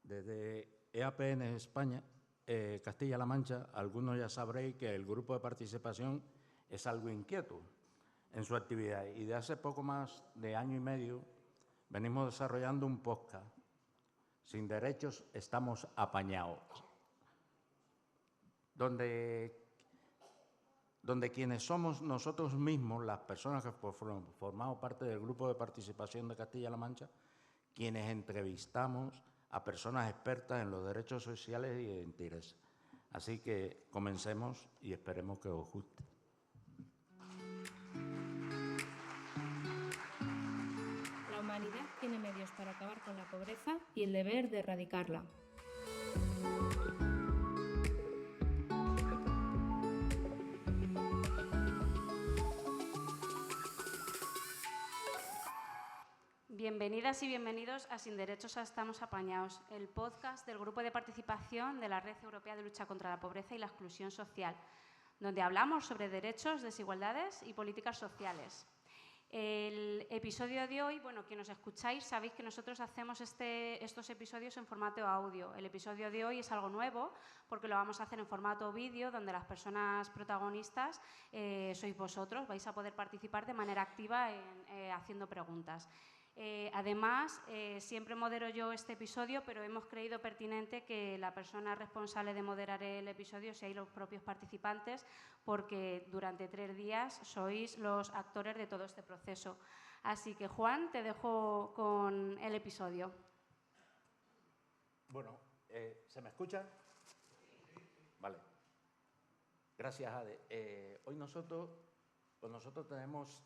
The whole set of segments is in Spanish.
Desde EAPN España, Castilla-La Mancha, algunos ya sabréis que el grupo de participación es algo inquieto en su actividad y de hace poco más de año y medio venimos desarrollando un podcast. Sin derechos estamos apañados, donde quienes somos nosotros mismos, las personas que formamos parte del grupo de participación de Castilla-La Mancha, quienes entrevistamos a personas expertas en los derechos sociales y de interés. Así que comencemos y esperemos que os guste. La humanidad tiene medios para acabar con la pobreza y el deber de erradicarla. Bienvenidas y bienvenidos a Sin Derechos Estamos Apañados, el podcast del Grupo de Participación de la Red Europea de Lucha contra la Pobreza y la Exclusión Social, donde hablamos sobre derechos, desigualdades y políticas sociales. El episodio de hoy, bueno, quienes nos escucháis sabéis que nosotros hacemos estos episodios en formato audio. El episodio de hoy es algo nuevo porque lo vamos a hacer en formato vídeo, donde las personas protagonistas sois vosotros, vais a poder participar de manera activa haciendo preguntas. Además, siempre modero yo este episodio, pero hemos creído pertinente que la persona responsable de moderar el episodio seáis los propios participantes, porque durante 3 días sois los actores de todo este proceso. Así que, Juan, te dejo con el episodio. Bueno, ¿se me escucha? Vale. Gracias, Ade. Hoy nosotros tenemos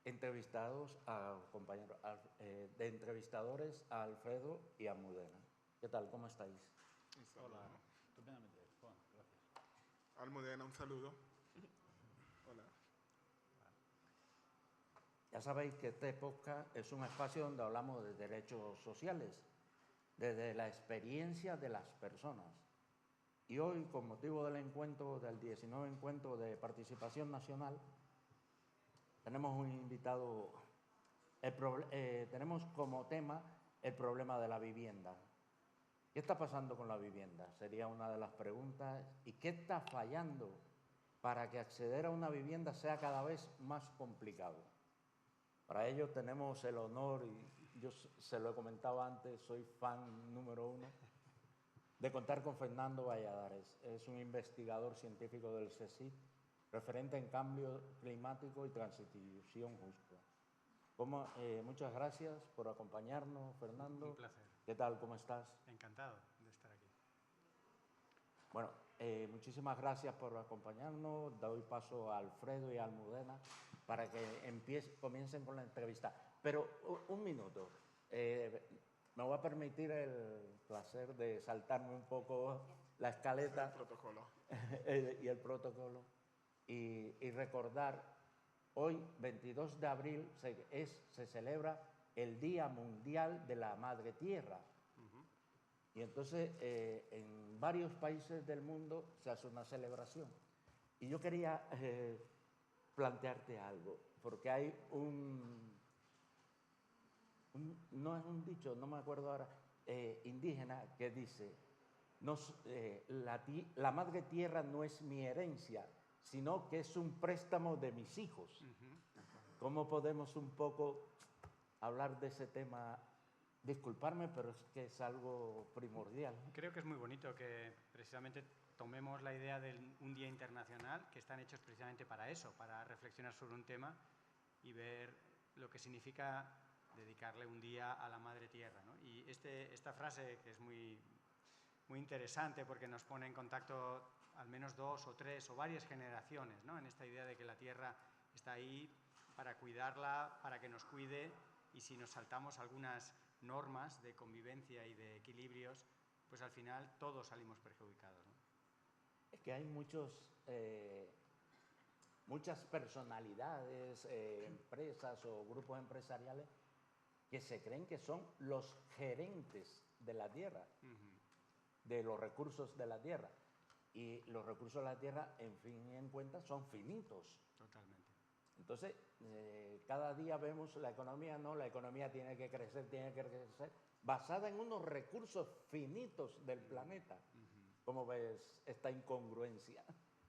entrevistados a compañeros de entrevistadores a Alfredo y a Almudena. ¿Qué tal? ¿Cómo estáis? Hola, estupendamente, Juan, gracias. Almudena, un saludo. Hola. Ya sabéis que este podcast es un espacio donde hablamos de derechos sociales, desde la experiencia de las personas. Y hoy, con motivo del 19 encuentro de participación nacional, tenemos un invitado, tenemos como tema el problema de la vivienda. ¿Qué está pasando con la vivienda? Sería una de las preguntas. ¿Y qué está fallando para que acceder a una vivienda sea cada vez más complicado? Para ello tenemos el honor, y yo se lo he comentado antes, soy fan número 1, de contar con Fernando Valladares. Es un investigador científico del CSIC, referente en cambio climático y transición justa. Muchas gracias por acompañarnos, Fernando. Un placer. ¿Qué tal? ¿Cómo estás? Encantado de estar aquí. Bueno, muchísimas gracias por acompañarnos. Doy paso a Alfredo y a Almudena para que comiencen con la entrevista. Pero un minuto. Me voy a permitir el placer de saltarme un poco la escaleta. El protocolo. Y el protocolo. Y recordar, hoy, 22 de abril, se celebra el Día Mundial de la Madre Tierra. Y entonces, en varios países del mundo se hace una celebración. Y yo quería plantearte algo, porque hay no es un dicho, no me acuerdo ahora, indígena, que dice, la Madre Tierra no es mi herencia, sino que es un préstamo de mis hijos. ¿Cómo podemos un poco hablar de ese tema? Disculparme, pero es que es algo primordial. Creo que es muy bonito que precisamente tomemos la idea de un día internacional, que están hechos precisamente para eso, para reflexionar sobre un tema y ver lo que significa dedicarle un día a la Madre Tierra, ¿no? Y esta frase, que es muy interesante porque nos pone en contacto al menos 2 o 3 o varias generaciones, ¿no? En esta idea de que la tierra está ahí para cuidarla, para que nos cuide, y si nos saltamos algunas normas de convivencia y de equilibrios, pues al final todos salimos perjudicados, ¿no? Es que hay muchas personalidades, empresas o grupos empresariales que se creen que son los gerentes de la tierra, de los recursos de la tierra. Y los recursos de la tierra, en fin y en cuenta, son finitos. Totalmente. Entonces, cada día vemos la economía, no, la economía tiene que crecer, basada en unos recursos finitos del planeta. ¿Cómo ves esta incongruencia?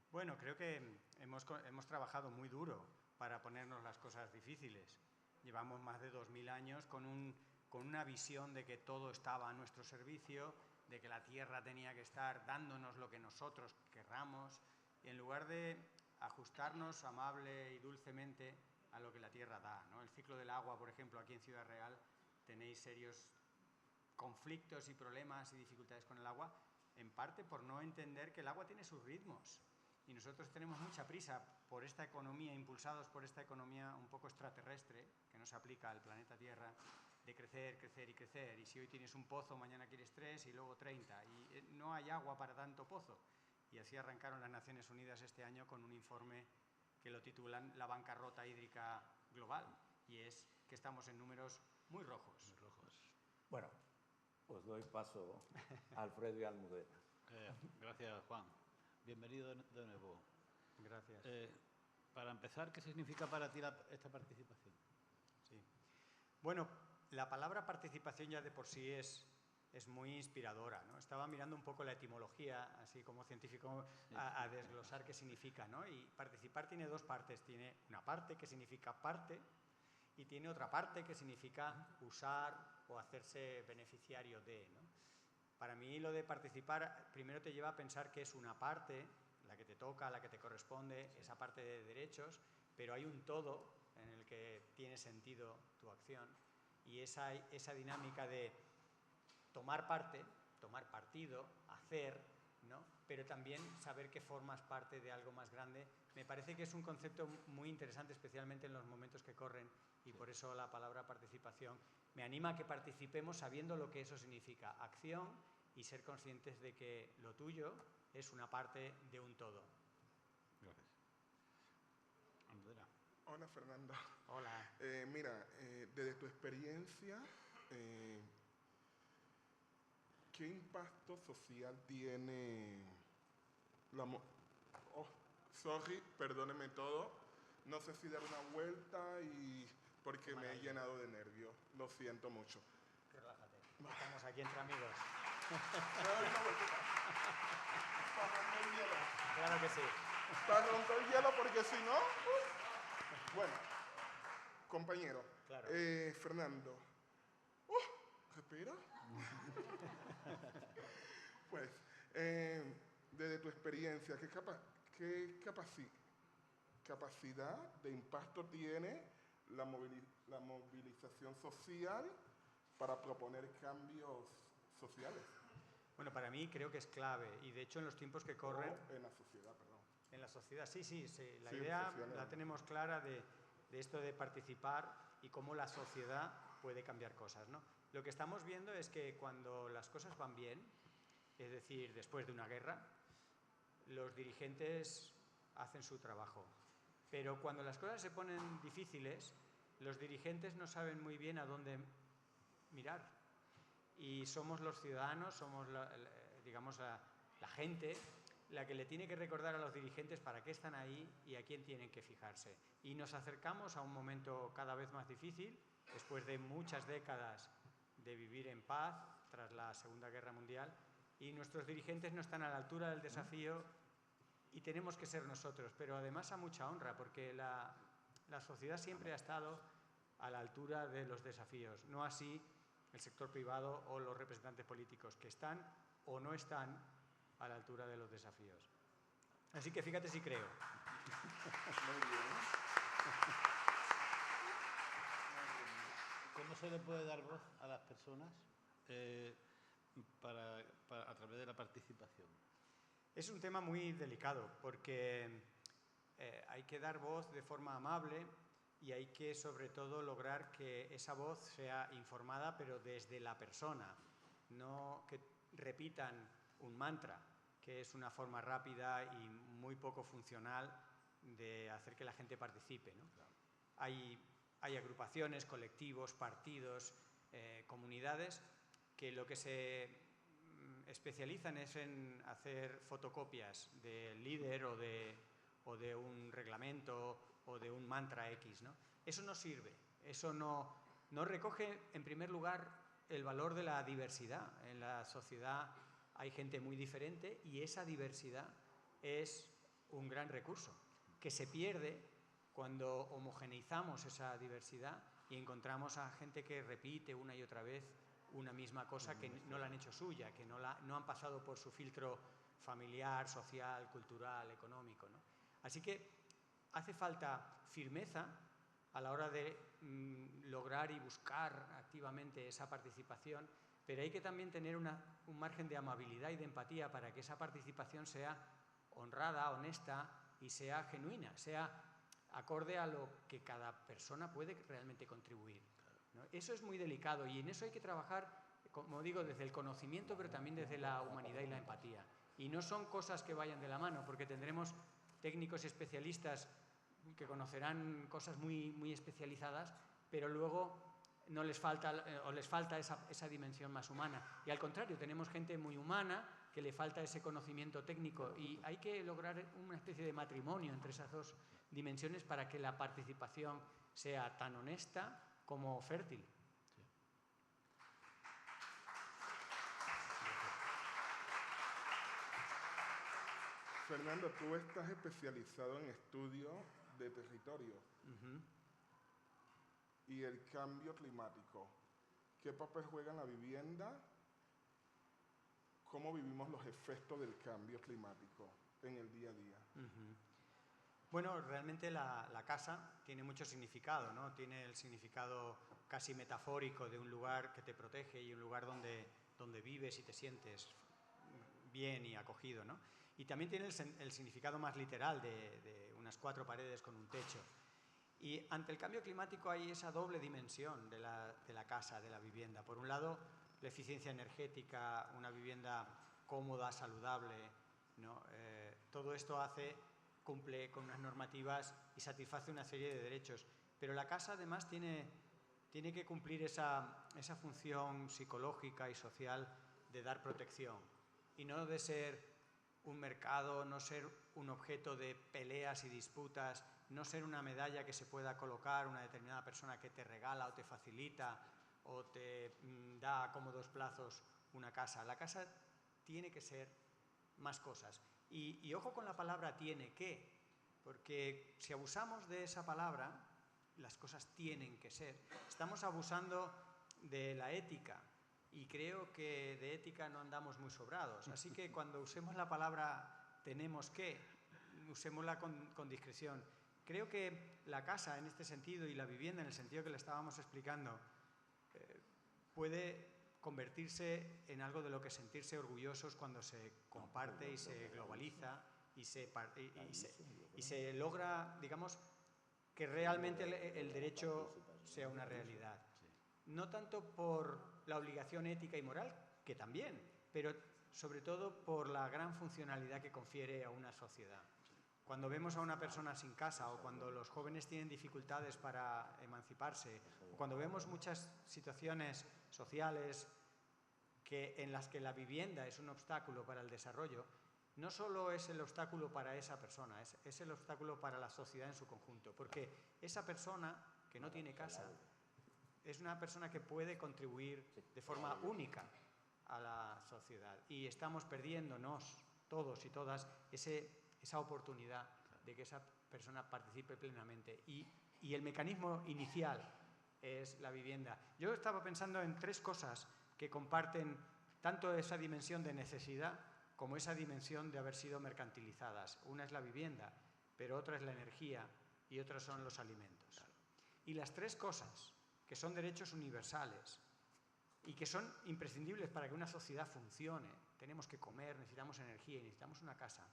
Bueno, creo que hemos trabajado muy duro para ponernos las cosas difíciles. Llevamos más de 2000 años con una visión de que todo estaba a nuestro servicio, de que la tierra tenía que estar dándonos lo que nosotros querramos, y en lugar de ajustarnos amable y dulcemente a lo que la tierra da, ¿no? El ciclo del agua, por ejemplo, aquí en Ciudad Real tenéis serios conflictos y problemas y dificultades con el agua, en parte por no entender que el agua tiene sus ritmos. Y nosotros tenemos mucha prisa por esta economía, impulsados por esta economía un poco extraterrestre, que no se aplica al planeta Tierra, de crecer, crecer y crecer. Y si hoy tienes un pozo, mañana quieres 3 y luego 30. Y no hay agua para tanto pozo. Y así arrancaron las Naciones Unidas este año con un informe que lo titulan La bancarrota hídrica global. Y es que estamos en números muy rojos. Muy rojos. Bueno, pues doy paso a Alfredo y Almudena. Gracias, Juan. Bienvenido de nuevo. Gracias. Para empezar, ¿qué significa para ti esta participación? Sí. Bueno, la palabra participación ya de por sí es muy inspiradora, ¿no? Estaba mirando un poco la etimología, así como científico, a desglosar qué significa, ¿no? Y participar tiene dos partes. Tiene una parte que significa parte y tiene otra parte que significa usar o hacerse beneficiario de, ¿no? Para mí lo de participar primero te lleva a pensar que es una parte, la que te toca, la que te corresponde, esa parte de derechos, pero hay un todo en el que tiene sentido tu acción, y esa dinámica de tomar parte, tomar partido, hacer, ¿no? Pero también saber que formas parte de algo más grande, me parece que es un concepto muy interesante, especialmente en los momentos que corren, y por eso la palabra participación me anima a que participemos sabiendo lo que eso significa, acción, y ser conscientes de que lo tuyo es una parte de un todo. Gracias. Almudena. Hola, Fernando. Hola. Mira, desde tu experiencia, ¿qué impacto social tiene la... perdóneme todo. No sé si dar una vuelta porque me he llenado de nervios. Lo siento mucho. Relájate. Estamos aquí entre amigos. ¿Me doy una vueltita? Para romper el hielo. Claro que sí. Para romper el hielo, porque si no... Bueno, compañero. Claro. Fernando. ¿Respira? Pues, desde tu experiencia, ¿qué capacidad de impacto tiene la movilización social para proponer cambios sociales? Bueno, para mí creo que es clave, y de hecho en los tiempos que corren... O en la sociedad, perdón. En la sociedad, sí. La Sí, idea socialmente. la tenemos clara de esto de participar y cómo la sociedad puede cambiar cosas, ¿no? Lo que estamos viendo es que cuando las cosas van bien, es decir, después de una guerra, los dirigentes hacen su trabajo. Pero cuando las cosas se ponen difíciles, los dirigentes no saben muy bien a dónde mirar. Y somos los ciudadanos, somos la gente la que le tiene que recordar a los dirigentes para qué están ahí y a quién tienen que fijarse. Y nos acercamos a un momento cada vez más difícil, después de muchas décadas de vivir en paz tras la Segunda Guerra Mundial, y nuestros dirigentes no están a la altura del desafío y tenemos que ser nosotros, pero además a mucha honra, porque la sociedad siempre ha estado a la altura de los desafíos, no así el sector privado o los representantes políticos, que están o no están a la altura de los desafíos. Así que fíjate si creo. Muy bien. ¿Cómo se le puede dar voz a las personas a través de la participación? Es un tema muy delicado porque hay que dar voz de forma amable y hay que, sobre todo, lograr que esa voz sea informada, pero desde la persona, no que repitan un mantra, que es una forma rápida y muy poco funcional de hacer que la gente participe, ¿no? Claro. Hay agrupaciones, colectivos, partidos, comunidades que lo que se especializan es en hacer fotocopias del líder o de un reglamento o de un mantra X, ¿no? Eso no sirve, eso no recoge, en primer lugar, el valor de la diversidad. En la sociedad hay gente muy diferente y esa diversidad es un gran recurso que se pierde cuando homogeneizamos esa diversidad y encontramos a gente que repite una y otra vez una misma cosa que no la han hecho suya, que no han pasado por su filtro familiar, social, cultural, económico, ¿no? Así que hace falta firmeza a la hora de lograr y buscar activamente esa participación, pero hay que también tener un margen de amabilidad y de empatía para que esa participación sea honrada, honesta y sea genuina, sea acorde a lo que cada persona puede realmente contribuir, ¿no? Eso es muy delicado y en eso hay que trabajar, como digo, desde el conocimiento, pero también desde la humanidad y la empatía. Y no son cosas que vayan de la mano, porque tendremos técnicos especialistas que conocerán cosas muy, muy especializadas, pero luego no les falta, o les falta esa dimensión más humana. Y al contrario, tenemos gente muy humana que le falta ese conocimiento técnico y hay que lograr una especie de matrimonio entre esas dos dimensiones para que la participación sea tan honesta como fértil. Fernando, tú estás especializado en estudio de territorio y el cambio climático. ¿Qué papel juega en la vivienda? ¿Cómo vivimos los efectos del cambio climático en el día a día? Bueno, realmente la casa tiene mucho significado, ¿no? Tiene el significado casi metafórico de un lugar que te protege y un lugar donde vives y te sientes bien y acogido, ¿no? Y también tiene el significado más literal de unas 4 paredes con un techo. Y ante el cambio climático hay esa doble dimensión de la casa, de la vivienda. Por un lado, la eficiencia energética, una vivienda cómoda, saludable, ¿no? Todo esto cumple con unas normativas y satisface una serie de derechos. Pero la casa además tiene que cumplir esa función psicológica y social de dar protección y no de ser un mercado, no ser un objeto de peleas y disputas, no ser una medalla que se pueda colocar una determinada persona que te regala o te facilita o te da a cómodos plazos una casa. La casa tiene que ser más cosas. Y ojo con la palabra tiene que, porque si abusamos de esa palabra, las cosas tienen que ser, estamos abusando de la ética. Y creo que de ética no andamos muy sobrados. Así que cuando usemos la palabra tenemos que, usémosla con discreción. Creo que la casa en este sentido y la vivienda en el sentido que le estábamos explicando puede convertirse en algo de lo que sentirse orgullosos cuando se comparte y se globaliza y se logra, digamos, que realmente el derecho sea una realidad. No tanto por la obligación ética y moral, que también, pero sobre todo por la gran funcionalidad que confiere a una sociedad. Cuando vemos a una persona sin casa o cuando los jóvenes tienen dificultades para emanciparse, o cuando vemos muchas situaciones sociales en las que la vivienda es un obstáculo para el desarrollo, no solo es el obstáculo para esa persona, es el obstáculo para la sociedad en su conjunto, porque esa persona que no tiene casa es una persona que puede contribuir de forma única a la sociedad y estamos perdiéndonos todos y todas esa oportunidad de que esa persona participe plenamente y el mecanismo inicial es la vivienda. Yo estaba pensando en 3 cosas que comparten tanto esa dimensión de necesidad como esa dimensión de haber sido mercantilizadas. Una es la vivienda, pero otra es la energía y otras son los alimentos. Y las 3 cosas que son derechos universales y que son imprescindibles para que una sociedad funcione, tenemos que comer, necesitamos energía y necesitamos una casa,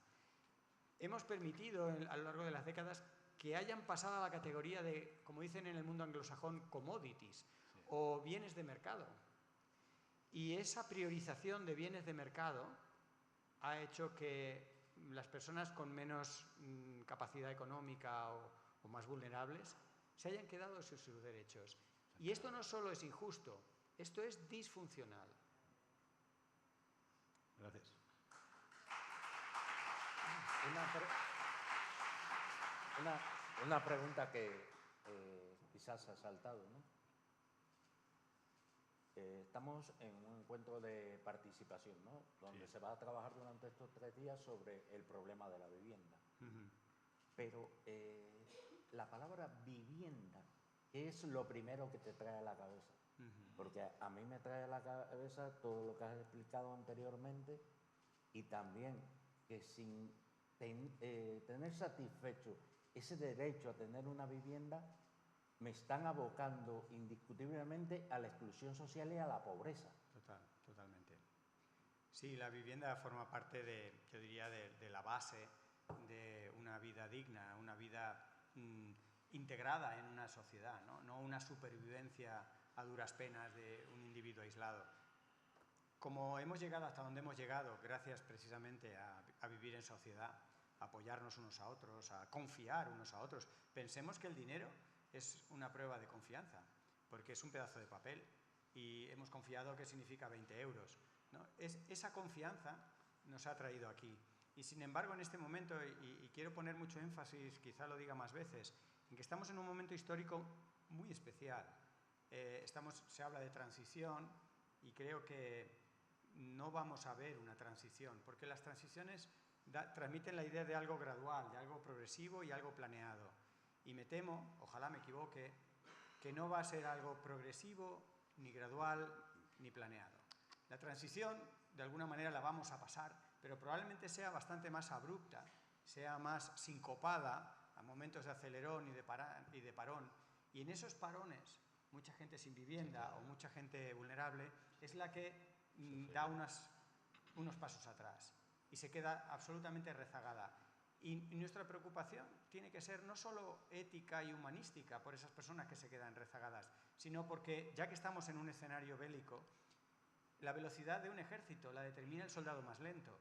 hemos permitido a lo largo de las décadas que hayan pasado a la categoría de, como dicen en el mundo anglosajón, commodities o bienes de mercado. Y esa priorización de bienes de mercado ha hecho que las personas con menos capacidad económica o más vulnerables se hayan quedado sin sus derechos. Y esto no solo es injusto, esto es disfuncional. Gracias. Una pregunta que quizás ha saltado, ¿no? Estamos en un encuentro de participación, ¿no? Donde se va a trabajar durante estos 3 días sobre el problema de la vivienda. Pero la palabra vivienda, ¿qué es lo primero que te trae a la cabeza? Porque a mí me trae a la cabeza todo lo que has explicado anteriormente y también que sin tener satisfecho ese derecho a tener una vivienda, me están abocando indiscutiblemente a la exclusión social y a la pobreza. Totalmente. Sí, la vivienda forma parte yo diría, de la base de una vida digna, una vida integrada en una sociedad, no una supervivencia a duras penas de un individuo aislado. Como hemos llegado hasta donde hemos llegado, gracias precisamente a vivir en sociedad, a apoyarnos unos a otros, a confiar unos a otros, pensemos que el dinero es una prueba de confianza, porque es un pedazo de papel y hemos confiado que significa 20 euros, ¿no? Esa confianza nos ha traído aquí. Y sin embargo, en este momento, y quiero poner mucho énfasis, quizá lo diga más veces, en que estamos en un momento histórico muy especial. Se habla de transición y creo que no vamos a ver una transición, porque las transiciones transmiten la idea de algo gradual, de algo progresivo y algo planeado. Y me temo, ojalá me equivoque, que no va a ser algo progresivo, ni gradual, ni planeado. La transición, de alguna manera, la vamos a pasar, pero probablemente sea bastante más abrupta, sea más sincopada, a momentos de acelerón y de parón. Y en esos parones, mucha gente sin vivienda o mucha gente vulnerable es la que da unos pasos atrás y se queda absolutamente rezagada. Y nuestra preocupación tiene que ser no solo ética y humanística por esas personas que se quedan rezagadas, sino porque, ya que estamos en un escenario bélico, la velocidad de un ejército la determina el soldado más lento.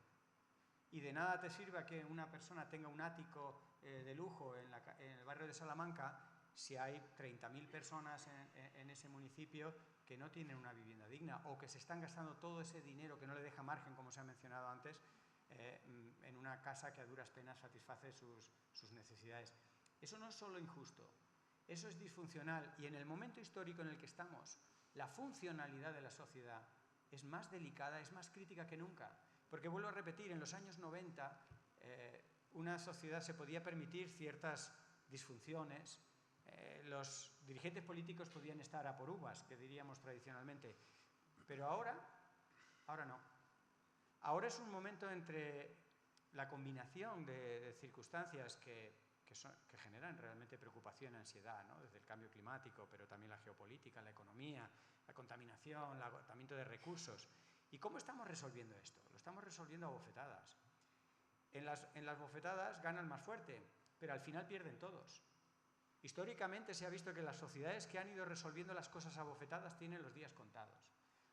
Y de nada te sirve que una persona tenga un ático de lujo en el barrio de Salamanca si hay 30.000 personas en ese municipio que no tienen una vivienda digna o que se están gastando todo ese dinero que no le deja margen, como se ha mencionado antes, en una casa que a duras penas satisface sus necesidades. Eso no es solo injusto, eso es disfuncional, y en el momento histórico en el que estamos, la funcionalidad de la sociedad es más delicada, es más crítica que nunca. Porque vuelvo a repetir, en los años 90 una sociedad se podía permitir ciertas disfunciones, los dirigentes políticos podían estar a por uvas, que diríamos tradicionalmente, pero ahora no. Ahora es un momento entre la combinación de circunstancias que generan realmente preocupación y ansiedad, ¿no? Desde el cambio climático, pero también la geopolítica, la economía, la contaminación, el agotamiento de recursos. ¿Y cómo estamos resolviendo esto? Lo estamos resolviendo a bofetadas. En las bofetadas gana el más fuerte, pero al final pierden todos. Históricamente se ha visto que las sociedades que han ido resolviendo las cosas a bofetadas tienen los días contados.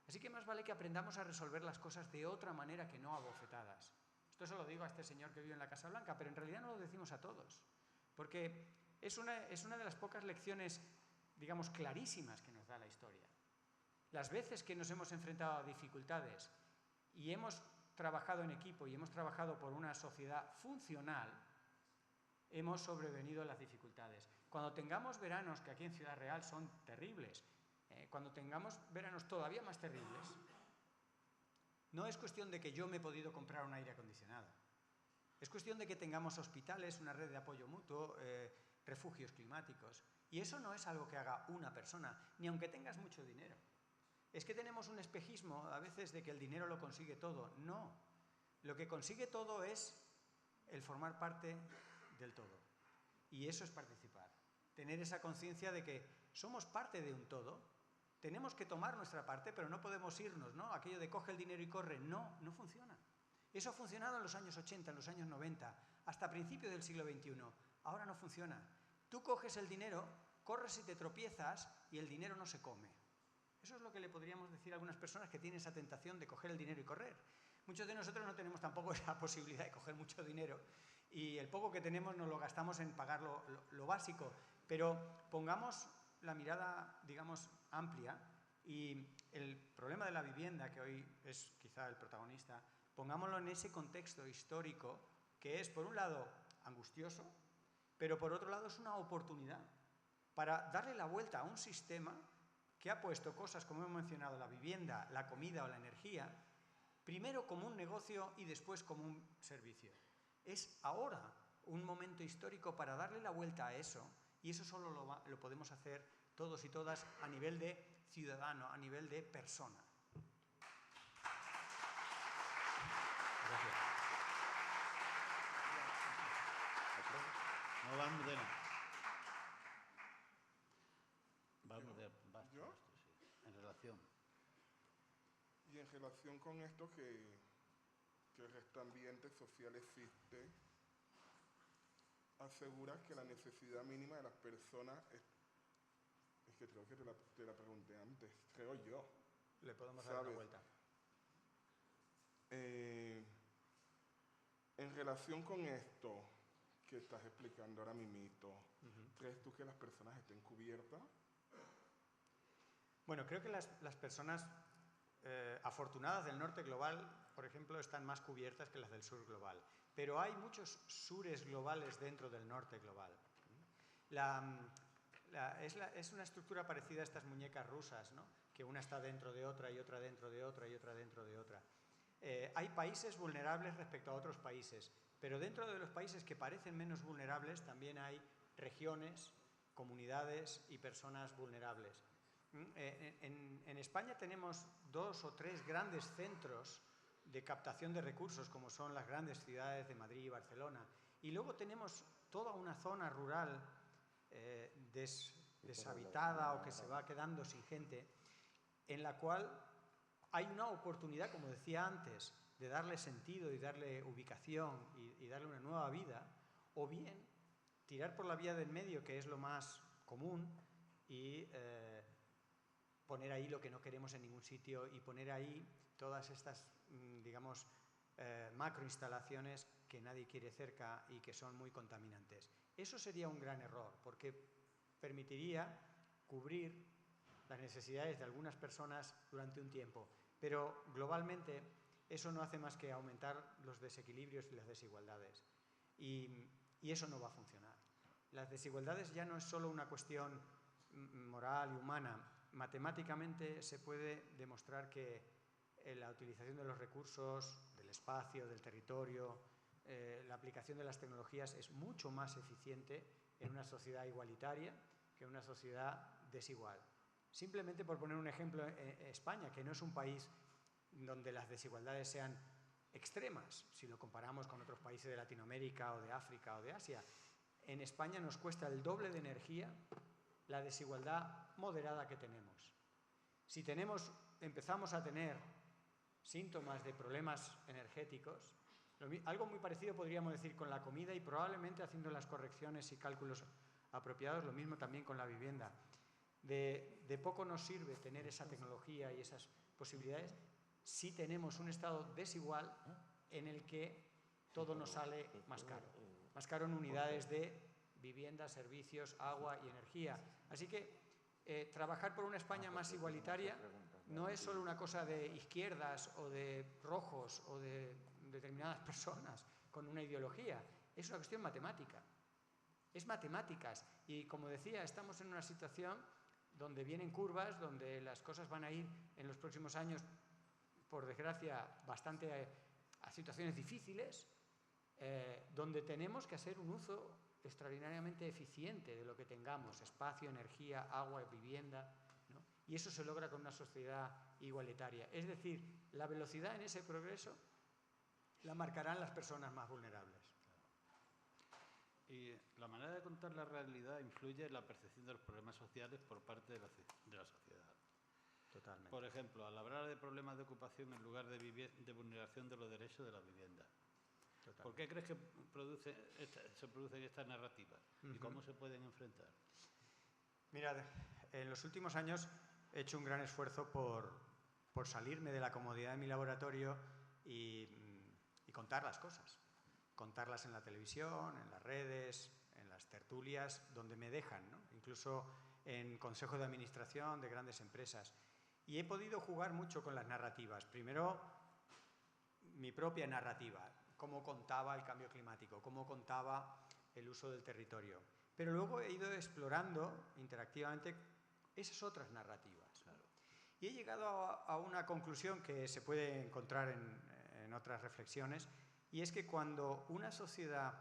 Así que más vale que aprendamos a resolver las cosas de otra manera que no a bofetadas. Esto se lo digo a este señor que vive en la Casa Blanca, pero en realidad no lo decimos a todos, porque es una de las pocas lecciones, digamos, clarísimas que nos da la historia. Las veces que nos hemos enfrentado a dificultades y hemos trabajado en equipo y hemos trabajado por una sociedad funcional, hemos sobrevenido a las dificultades. Cuando tengamos veranos, que aquí en Ciudad Real son terribles, cuando tengamos veranos todavía más terribles, no es cuestión de que yo me he podido comprar un aire acondicionado. Es cuestión de que tengamos hospitales, una red de apoyo mutuo, refugios climáticos. Y eso no es algo que haga una persona, ni aunque tengas mucho dinero. Es que tenemos un espejismo a veces de que el dinero lo consigue todo. No. Lo que consigue todo es el formar parte del todo. Y eso es participar. Tener esa conciencia de que somos parte de un todo. Tenemos que tomar nuestra parte, pero no podemos irnos, ¿no? Aquello de coge el dinero y corre. No, no funciona. Eso ha funcionado en los años 80, en los años 90, hasta principios del siglo XXI. Ahora no funciona. Tú coges el dinero, corres y te tropiezas y el dinero no se come. Eso es lo que le podríamos decir a algunas personas que tienen esa tentación de coger el dinero y correr. Muchos de nosotros no tenemos tampoco esa posibilidad de coger mucho dinero y el poco que tenemos nos lo gastamos en pagar lo básico. Pero pongamos la mirada, digamos, amplia y el problema de la vivienda, que hoy es quizá el protagonista, pongámoslo en ese contexto histórico que es, por un lado, angustioso pero por otro lado es una oportunidad para darle la vuelta a un sistema que ha puesto cosas, como hemos mencionado, la vivienda, la comida o la energía, primero como un negocio y después como un servicio. Es ahora un momento histórico para darle la vuelta a eso, y eso solo lo podemos hacer todos y todas a nivel de ciudadano, a nivel de persona. Gracias. No, va Almudena. Va Almudena. ¿Yo? Sí, en relación. Y en relación con esto que el ambiente social existe, aseguras que la necesidad mínima de las personas es que creo que te la pregunté antes, creo yo. Le podemos dar una vuelta. En relación con esto que estás explicando ahora mismito, ¿crees tú que las personas estén cubiertas? Bueno, creo que las personas afortunadas del norte global, por ejemplo, están más cubiertas que las del sur global. Pero hay muchos sures globales dentro del norte global. Es una estructura parecida a estas muñecas rusas, ¿no? Que una está dentro de otra y otra dentro de otra y otra dentro de otra. Hay países vulnerables respecto a otros países, pero dentro de los países que parecen menos vulnerables también hay regiones, comunidades y personas vulnerables. En España tenemos 2 o 3 grandes centros de captación de recursos, como son las grandes ciudades de Madrid y Barcelona, y luego tenemos toda una zona rural deshabitada o que se va quedando sin gente, en la cual hay una oportunidad, como decía antes, de darle sentido y darle ubicación y darle una nueva vida, o bien tirar por la vía del medio, que es lo más común, y poner ahí lo que no queremos en ningún sitio y poner ahí todas estas, digamos, macroinstalaciones que nadie quiere cerca y que son muy contaminantes. Eso sería un gran error, porque permitiría cubrir las necesidades de algunas personas durante un tiempo, pero globalmente eso no hace más que aumentar los desequilibrios y las desigualdades, y eso no va a funcionar. Las desigualdades ya no es solo una cuestión moral y humana. Matemáticamente se puede demostrar que la utilización de los recursos, del espacio, del territorio, la aplicación de las tecnologías es mucho más eficiente en una sociedad igualitaria que en una sociedad desigual. Simplemente por poner un ejemplo, España, que no es un país donde las desigualdades sean extremas, si lo comparamos con otros países de Latinoamérica o de África o de Asia, en España nos cuesta el doble de energía la desigualdad moderada que tenemos. Si empezamos a tener síntomas de problemas energéticos, algo muy parecido podríamos decir con la comida y probablemente haciendo las correcciones y cálculos apropiados, lo mismo también con la vivienda. De poco nos sirve tener esa tecnología y esas posibilidades si tenemos un estado desigual en el que todo nos sale más caro en unidades de vivienda, servicios, agua y energía. Así que trabajar por una España más igualitaria no es solo una cosa de izquierdas o de rojos o de determinadas personas con una ideología, es una cuestión matemática. Es matemáticas y, como decía, estamos en una situación donde vienen curvas, donde las cosas van a ir en los próximos años, por desgracia, bastante a situaciones difíciles, donde tenemos que hacer un uso extraordinariamente eficiente de lo que tengamos, espacio, energía, agua, vivienda, ¿no? Y eso se logra con una sociedad igualitaria. Es decir, la velocidad en ese progreso la marcarán las personas más vulnerables. Y la manera de contar la realidad influye en la percepción de los problemas sociales por parte de la sociedad. Totalmente. Por ejemplo, al hablar de problemas de ocupación en lugar de vulneración de los derechos de la vivienda. Totalmente. ¿Por qué crees que se producen estas narrativas? ¿Y cómo se pueden enfrentar? Mirad, en los últimos años he hecho un gran esfuerzo por salirme de la comodidad de mi laboratorio y contar las cosas. Contarlas en la televisión, en las redes, en las tertulias, donde me dejan, ¿no? Incluso en consejos de administración de grandes empresas. Y he podido jugar mucho con las narrativas. Primero, mi propia narrativa, cómo contaba el cambio climático, cómo contaba el uso del territorio. Pero luego he ido explorando interactivamente esas otras narrativas. Y he llegado a una conclusión que se puede encontrar en otras reflexiones, y es que cuando una sociedad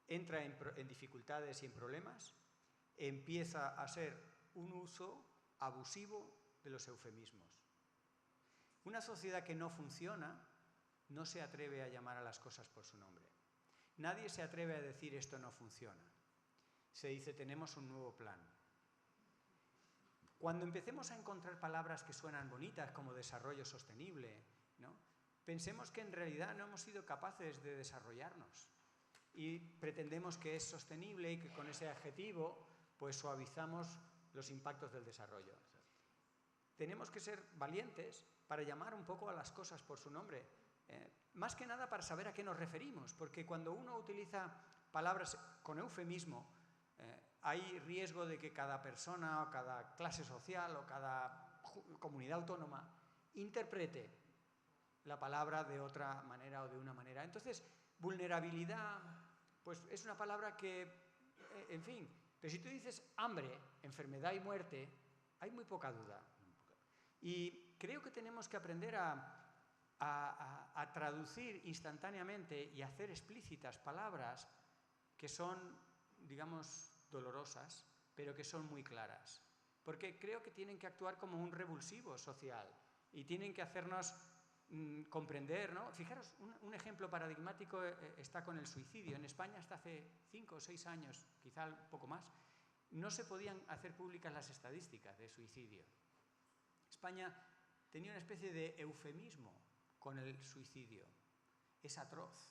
entra en dificultades y en problemas, empieza a ser un uso abusivo de los eufemismos. Una sociedad que no funciona no se atreve a llamar a las cosas por su nombre. Nadie se atreve a decir esto no funciona. Se dice tenemos un nuevo plan. Cuando empecemos a encontrar palabras que suenan bonitas como desarrollo sostenible, ¿no?, pensemos que en realidad no hemos sido capaces de desarrollarnos y pretendemos que es sostenible y que con ese adjetivo pues suavizamos los impactos del desarrollo. Tenemos que ser valientes para llamar un poco a las cosas por su nombre, más que nada para saber a qué nos referimos, porque cuando uno utiliza palabras con eufemismo, hay riesgo de que cada persona o cada clase social o cada comunidad autónoma interprete la palabra de otra manera o de una manera. Entonces, vulnerabilidad, pues es una palabra que, en fin, pero si tú dices hambre, enfermedad y muerte, hay muy poca duda. Y creo que tenemos que aprender a traducir instantáneamente y hacer explícitas palabras que son, digamos, dolorosas, pero que son muy claras. Porque creo que tienen que actuar como un revulsivo social y tienen que hacernos comprender, ¿no? Fijaros, un ejemplo paradigmático está con el suicidio. En España hasta hace 5 o 6 años, quizá un poco más, no se podían hacer públicas las estadísticas de suicidio. España tenía una especie de eufemismo con el suicidio. Es atroz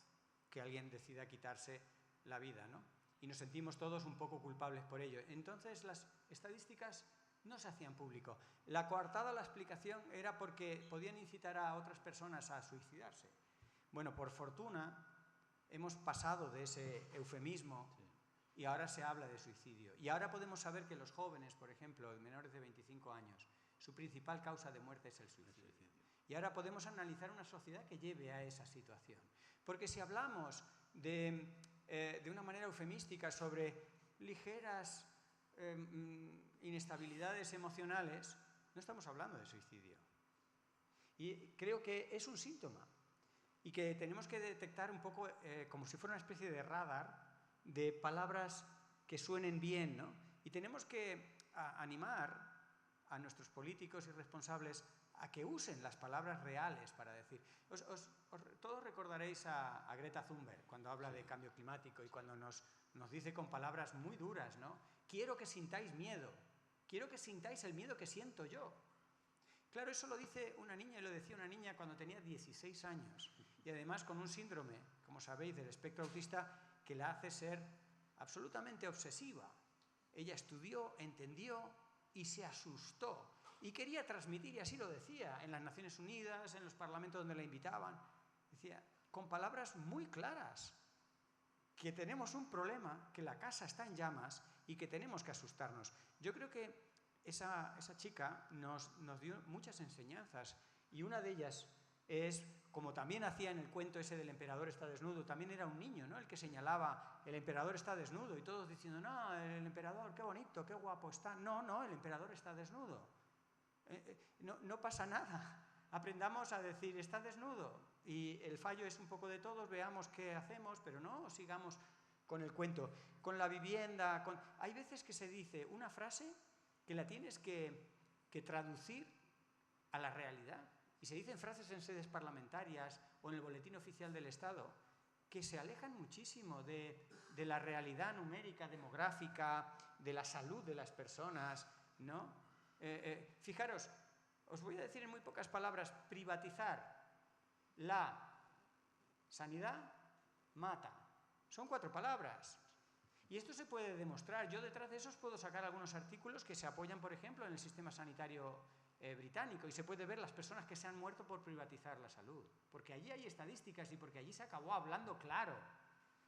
que alguien decida quitarse la vida, ¿no? Y nos sentimos todos un poco culpables por ello. Entonces las estadísticas no se hacían público. La coartada, la explicación era porque podían incitar a otras personas a suicidarse. Bueno, por fortuna hemos pasado de ese eufemismo y ahora se habla de suicidio. Y ahora podemos saber que los jóvenes, por ejemplo, menores de 25 años, su principal causa de muerte es el suicidio. Y ahora podemos analizar una sociedad que lleve a esa situación. Porque si hablamos de una manera eufemística sobre ligeras inestabilidades emocionales, no estamos hablando de suicidio. Y creo que es un síntoma y que tenemos que detectar un poco como si fuera una especie de radar de palabras que suenen bien, ¿no? Y tenemos que animar a nuestros políticos y responsables a que usen las palabras reales para decir. Todos recordaréis a Greta Thunberg cuando habla de cambio climático y cuando nos dice con palabras muy duras, ¿no? Quiero que sintáis miedo, quiero que sintáis el miedo que siento yo. Claro, eso lo dice una niña, y lo decía una niña cuando tenía 16 años, y además con un síndrome, como sabéis, del espectro autista, que la hace ser absolutamente obsesiva. Ella estudió, entendió y se asustó. Y quería transmitir, y así lo decía, en las Naciones Unidas, en los parlamentos donde la invitaban. Decía, con palabras muy claras, que tenemos un problema, que la casa está en llamas y que tenemos que asustarnos. Yo creo que esa chica nos dio muchas enseñanzas, y una de ellas es, como también hacía en el cuento ese del emperador está desnudo, también era un niño, ¿no?, el que señalaba, el emperador está desnudo, y todos diciendo, no, el emperador, qué bonito, qué guapo está. No, el emperador está desnudo. No pasa nada. Aprendamos a decir, está desnudo. Y el fallo es un poco de todos, veamos qué hacemos, pero no sigamos con el cuento. Con la vivienda, hay veces que se dice una frase que la tienes que traducir a la realidad. Y se dicen frases en sedes parlamentarias o en el boletín oficial del Estado que se alejan muchísimo de la realidad numérica, demográfica, de la salud de las personas, ¿no? Fijaros, os voy a decir en muy pocas palabras, privatizar la sanidad mata. Son 4 palabras. Y esto se puede demostrar. Yo detrás de eso os puedo sacar algunos artículos que se apoyan, por ejemplo, en el sistema sanitario británico, y se puede ver las personas que se han muerto por privatizar la salud. Porque allí hay estadísticas y porque allí se acabó hablando claro.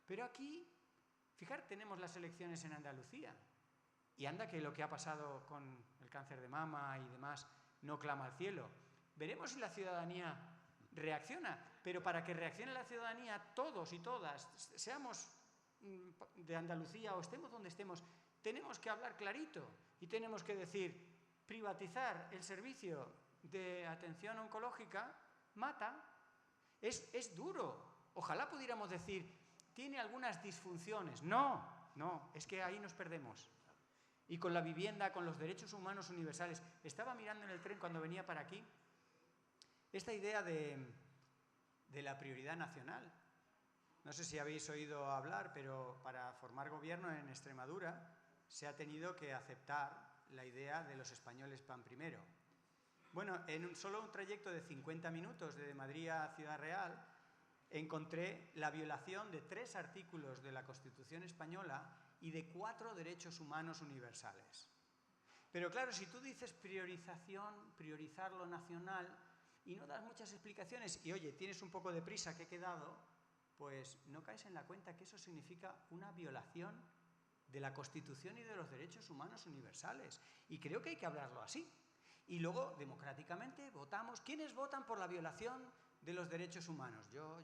Pero aquí, fijar, tenemos las elecciones en Andalucía. Y anda que lo que ha pasado con el cáncer de mama y demás no clama al cielo. Veremos si la ciudadanía reacciona, pero para que reaccione la ciudadanía, todos y todas seamos de Andalucía o estemos donde estemos, tenemos que hablar clarito y tenemos que decir, privatizar el servicio de atención oncológica mata. Es duro. Ojalá pudiéramos decir, tiene algunas disfunciones. No, es que ahí nos perdemos. Y con la vivienda, con los derechos humanos universales. Estaba mirando en el tren cuando venía para aquí esta idea de la prioridad nacional. No sé si habéis oído hablar, pero para formar gobierno en Extremadura se ha tenido que aceptar la idea de los españoles van primero. Bueno, en solo un trayecto de 50 minutos de Madrid a Ciudad Real encontré la violación de 3 artículos de la Constitución española y de 4 derechos humanos universales. Pero claro, si tú dices priorización, priorizar lo nacional y no das muchas explicaciones y oye, tienes un poco de prisa que he quedado, pues no caes en la cuenta que eso significa una violación de la Constitución y de los derechos humanos universales. Y creo que hay que hablarlo así. Y luego, democráticamente, votamos. ¿Quiénes votan por la violación de los derechos humanos? Yo.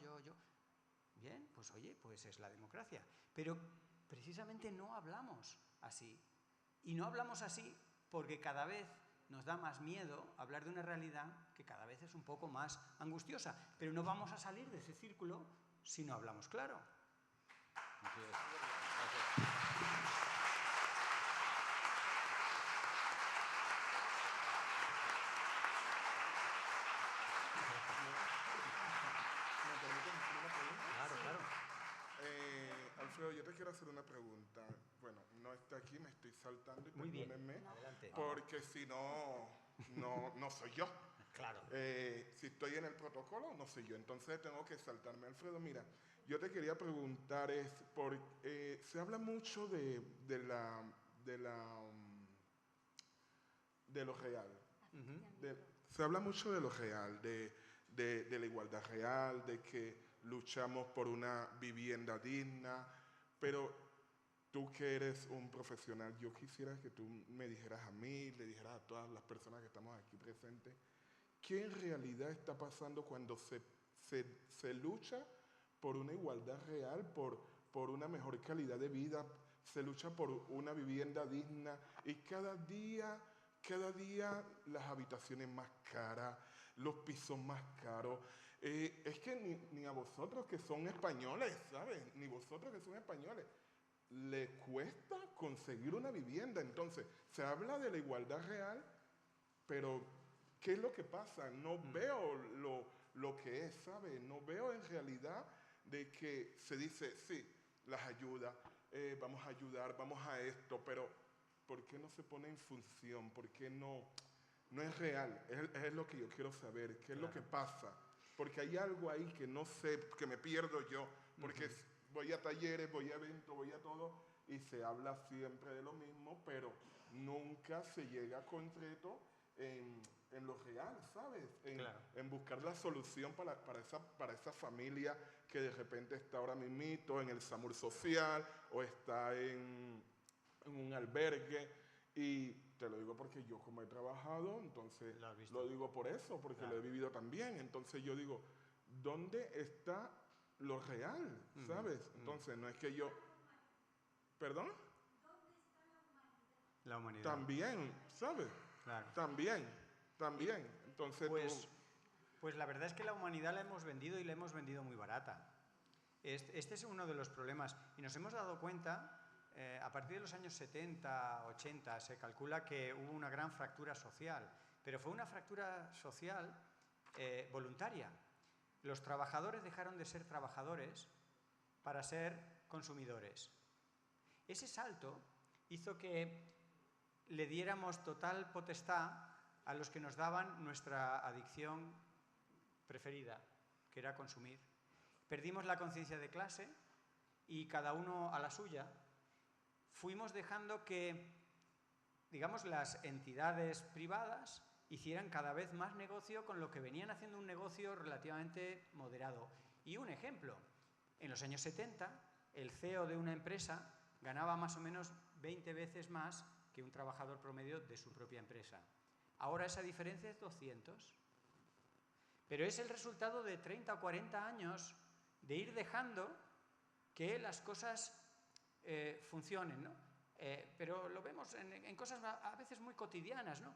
Bien, pues oye, pues es la democracia. Pero precisamente no hablamos así. Y no hablamos así porque cada vez nos da más miedo hablar de una realidad que cada vez es un poco más angustiosa. Pero no vamos a salir de ese círculo si no hablamos claro. Claro. Alfredo, yo te quiero hacer una pregunta. Bueno, no está aquí, me estoy saltando y Muy bien. perdónenme, Adelante. porque si no soy yo. Claro. Si estoy en el protocolo, no soy yo. Entonces tengo que saltarme. Alfredo, mira, yo te quería preguntar, se habla mucho de lo real. Se habla mucho de lo real, de la igualdad real, de que luchamos por una vivienda digna, pero tú que eres un profesional, yo quisiera que tú me dijeras a mí, le dijeras a todas las personas que estamos aquí presentes, ¿qué en realidad está pasando cuando se lucha por una igualdad real, por una mejor calidad de vida, se lucha por una vivienda digna y cada día las habitaciones más caras, los pisos más caros? Es que ni a vosotros que son españoles, ¿sabes? Ni vosotros que son españoles, les cuesta conseguir una vivienda. Entonces, se habla de la igualdad real, pero ¿qué es lo que pasa? No veo lo que es, ¿sabes? No veo en realidad de que se dice, sí, las ayudas, vamos a ayudar, vamos a esto, pero ¿por qué no se pone en función? ¿Por qué no es real? Es lo que yo quiero saber, ¿qué es lo que pasa? Porque hay algo ahí que no sé, que me pierdo yo, porque voy a talleres, voy a eventos, voy a todo, y se habla siempre de lo mismo, pero nunca se llega a concreto en lo real, ¿sabes? En buscar la solución para esa familia que de repente está ahora mismito en el SAMUR social o está en un albergue. Y te lo digo porque yo como he trabajado, entonces lo digo por eso, porque lo he vivido también. Entonces yo digo, ¿dónde está lo real? ¿Sabes? Entonces no es que yo... ¿Perdón? ¿Dónde está la humanidad? También, ¿sabes? Claro. También. Entonces pues la verdad es que la humanidad la hemos vendido y la hemos vendido muy barata. Este es uno de los problemas. Y nos hemos dado cuenta... a partir de los años 70, 80, se calcula que hubo una gran fractura social, pero fue una fractura social voluntaria. Los trabajadores dejaron de ser trabajadores para ser consumidores. Ese salto hizo que le diéramos total potestad a los que nos daban nuestra adicción preferida, que era consumir. Perdimos la conciencia de clase y cada uno a la suya. Fuimos dejando que, digamos, las entidades privadas hicieran cada vez más negocio con lo que venían haciendo un negocio relativamente moderado. Y un ejemplo, en los años 70, el CEO de una empresa ganaba más o menos 20 veces más que un trabajador promedio de su propia empresa. Ahora esa diferencia es 200. Pero es el resultado de 30 o 40 años de ir dejando que las cosas funcionen, ¿no? Pero lo vemos en cosas a veces muy cotidianas, ¿no?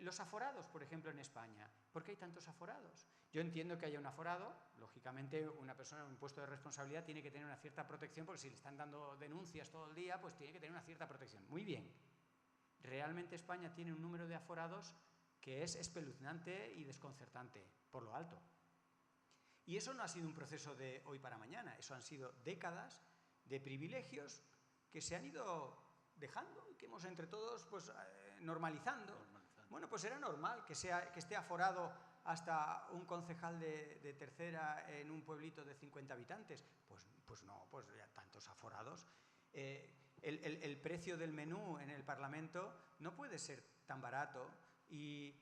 Los aforados, por ejemplo, en España. ¿Por qué hay tantos aforados? Yo entiendo que haya un aforado, lógicamente una persona en un puesto de responsabilidad tiene que tener una cierta protección, porque si le están dando denuncias todo el día, pues tiene que tener una cierta protección. Muy bien. Realmente España tiene un número de aforados que es espeluznante y desconcertante, por lo alto. Y eso no ha sido un proceso de hoy para mañana, eso han sido décadas de privilegios que se han ido dejando y que hemos entre todos pues, normalizando. Bueno, pues era normal que esté aforado hasta un concejal de tercera en un pueblito de 50 habitantes. Pues no, pues ya tantos aforados. El precio del menú en el Parlamento no puede ser tan barato y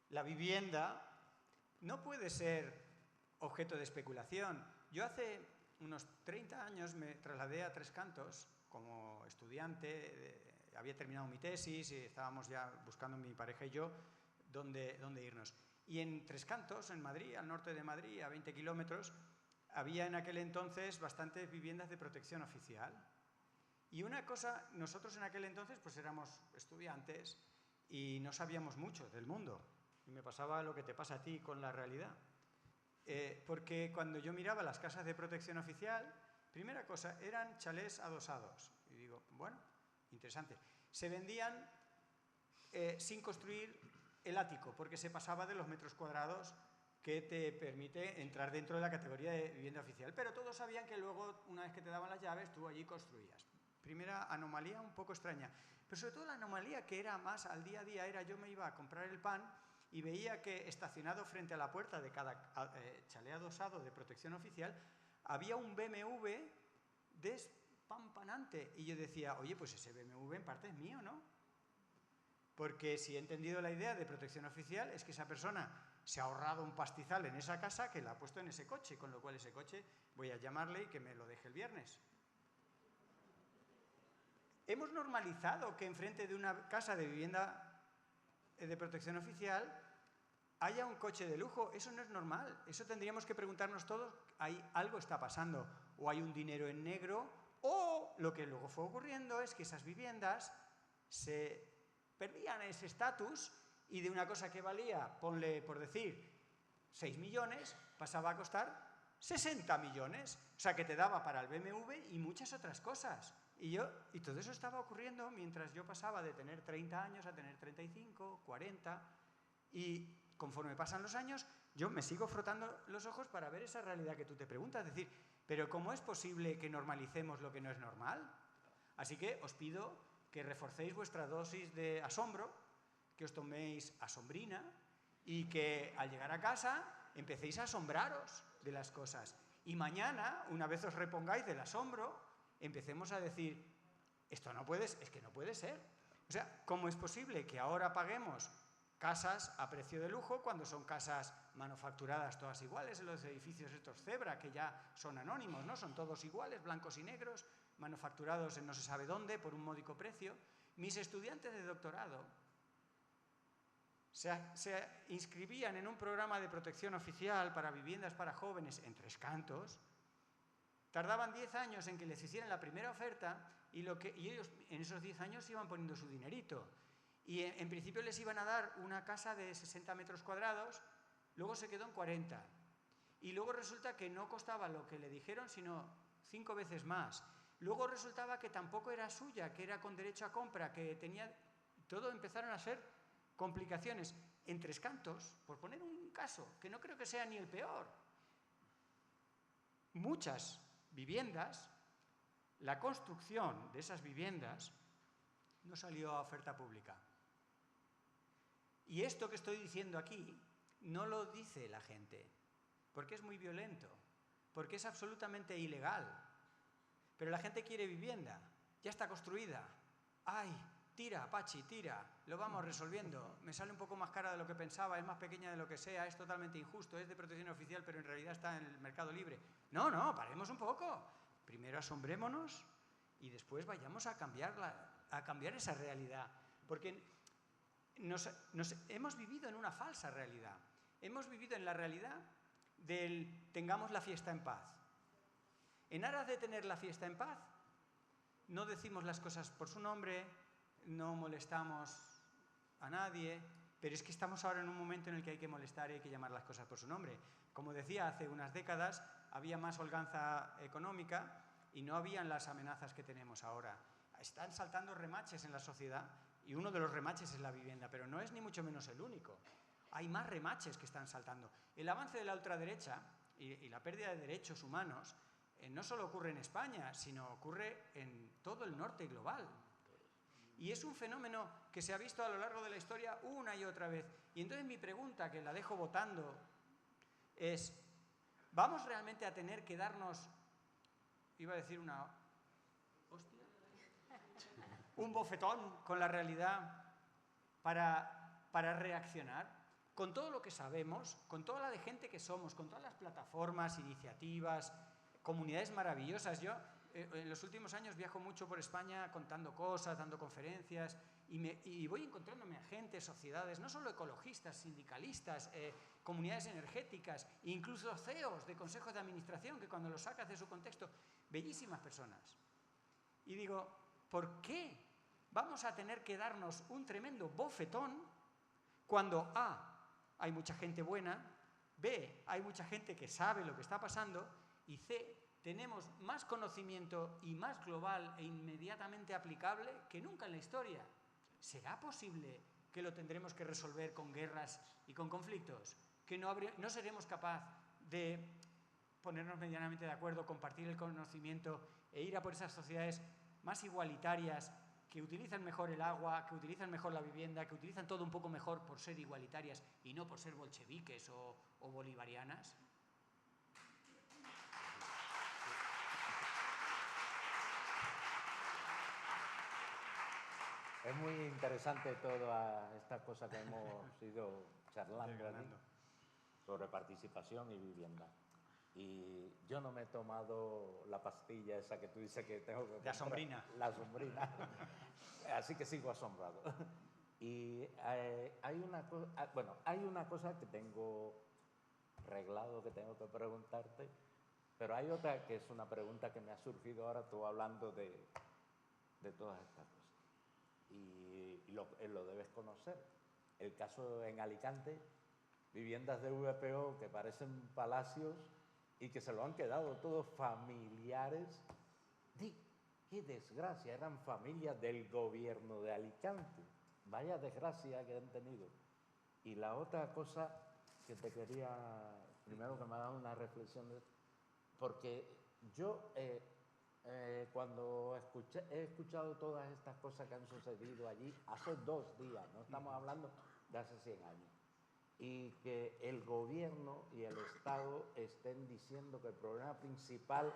la vivienda no puede ser objeto de especulación. Yo hace unos 30 años me trasladé a Tres Cantos como estudiante, había terminado mi tesis y estábamos ya buscando mi pareja y yo dónde irnos. Y en Tres Cantos, en Madrid, al norte de Madrid, a 20 kilómetros, había en aquel entonces bastantes viviendas de protección oficial. Y una cosa, nosotros en aquel entonces pues éramos estudiantes y no sabíamos mucho del mundo. Y me pasaba lo que te pasa a ti con la realidad. Porque cuando yo miraba las casas de protección oficial, primera cosa, eran chalés adosados. Y digo, bueno, interesante. Se vendían sin construir el ático, porque se pasaba de los metros cuadrados que te permite entrar dentro de la categoría de vivienda oficial. Pero todos sabían que luego, una vez que te daban las llaves, tú allí construías. Primera anomalía un poco extraña. Pero sobre todo la anomalía que era más al día a día era yo me iba a comprar el pan y veía que estacionado frente a la puerta de cada chalet adosado de protección oficial había un BMW despampanante. Y yo decía, oye, pues ese BMW en parte es mío, ¿no? Porque si he entendido la idea de protección oficial es que esa persona se ha ahorrado un pastizal en esa casa que la ha puesto en ese coche, con lo cual ese coche voy a llamarle y que me lo deje el viernes. Hemos normalizado que enfrente de una casa de vivienda de protección oficial haya un coche de lujo. Eso no es normal. Eso tendríamos que preguntarnos todos. Algo está pasando. O hay un dinero en negro, o lo que luego fue ocurriendo es que esas viviendas se perdían ese estatus y de una cosa que valía, ponle por decir, 6 millones, pasaba a costar 60 millones. O sea, que te daba para el BMW y muchas otras cosas. Y todo eso estaba ocurriendo mientras yo pasaba de tener 30 años a tener 35, 40. Y conforme pasan los años, yo me sigo frotando los ojos para ver esa realidad que tú te preguntas. Es decir, ¿pero cómo es posible que normalicemos lo que no es normal? Así que os pido que reforcéis vuestra dosis de asombro, que os toméis asombrina y que al llegar a casa empecéis a asombraros de las cosas. Y mañana, una vez os repongáis del asombro, empecemos a decir, es que no puede ser. O sea, ¿cómo es posible que ahora paguemos casas a precio de lujo cuando son casas manufacturadas todas iguales en los edificios estos Zebra, que ya son anónimos, ¿no? Son todos iguales, blancos y negros, manufacturados en no se sabe dónde por un módico precio? Mis estudiantes de doctorado se inscribían en un programa de protección oficial para viviendas para jóvenes en Tres Cantos. Tardaban 10 años en que les hicieran la primera oferta y ellos en esos 10 años iban poniendo su dinerito. Y en principio les iban a dar una casa de 60 metros cuadrados, luego se quedó en 40. Y luego resulta que no costaba lo que le dijeron, sino 5 veces más. Luego resultaba que tampoco era suya, que era con derecho a compra, que tenía... Todo empezaron a ser complicaciones. En Tres Cantos, por poner un caso, que no creo que sea ni el peor, muchas viviendas, la construcción de esas viviendas no salió a oferta pública. Y esto que estoy diciendo aquí no lo dice la gente, porque es muy violento, porque es absolutamente ilegal. Pero la gente quiere vivienda, ya está construida. ¡Ay! Tira, Pachi, tira, lo vamos resolviendo. Me sale un poco más cara de lo que pensaba, es más pequeña de lo que sea, es totalmente injusto, es de protección oficial, pero en realidad está en el mercado libre. No, paremos un poco. Primero asombrémonos y después vayamos a cambiar esa realidad. Porque hemos vivido en una falsa realidad. Hemos vivido en la realidad del tengamos la fiesta en paz. En aras de tener la fiesta en paz, no decimos las cosas por su nombre, no molestamos a nadie, pero es que estamos ahora en un momento en el que hay que molestar y hay que llamar las cosas por su nombre. Como decía, hace unas décadas había más holganza económica y no habían las amenazas que tenemos ahora. Están saltando remaches en la sociedad y uno de los remaches es la vivienda, pero no es ni mucho menos el único. Hay más remaches que están saltando. El avance de la ultraderecha y la pérdida de derechos humanos no solo ocurre en España, sino ocurre en todo el norte global. Y es un fenómeno que se ha visto a lo largo de la historia una y otra vez. Y entonces mi pregunta, que la dejo votando, es, ¿vamos realmente a tener que darnos, iba a decir una hostia, un bofetón con la realidad para reaccionar? Con todo lo que sabemos, con toda la de gente que somos, con todas las plataformas, iniciativas, comunidades maravillosas. Yo en los últimos años viajo mucho por España contando cosas, dando conferencias y voy encontrándome a gente, sociedades, no solo ecologistas, sindicalistas, comunidades energéticas, incluso CEOs de consejos de administración que cuando los sacas de su contexto, bellísimas personas. Y digo, ¿por qué vamos a tener que darnos un tremendo bofetón cuando A, hay mucha gente buena, B, hay mucha gente que sabe lo que está pasando y C, tenemos más conocimiento y más global e inmediatamente aplicable que nunca en la historia? ¿Será posible que lo tendremos que resolver con guerras y con conflictos? ¿Que no seremos capaces de ponernos medianamente de acuerdo, compartir el conocimiento e ir a por esas sociedades más igualitarias que utilizan mejor el agua, que utilizan mejor la vivienda, que utilizan todo un poco mejor por ser igualitarias y no por ser bolcheviques o bolivarianas? Es muy interesante toda esta cosa que hemos ido charlando aquí sobre participación y vivienda. Y yo no me he tomado la pastilla esa que tú dices que tengo que comprar. La sombrina. La sombrina. Así que sigo asombrado. Y hay una cosa que tengo reglado que tengo que preguntarte, pero hay otra que es una pregunta que me ha surgido ahora tú hablando de todas estas cosas. Y lo debes conocer. El caso en Alicante, viviendas de VPO que parecen palacios y que se lo han quedado todos familiares. ¡Qué desgracia! Eran familias del gobierno de Alicante. Vaya desgracia que han tenido. Y la otra cosa que te quería, primero que me ha dado una reflexión, porque yo cuando he escuchado todas estas cosas que han sucedido allí, hace 2 días, no estamos hablando de hace 100 años, y que el gobierno y el Estado estén diciendo que el problema principal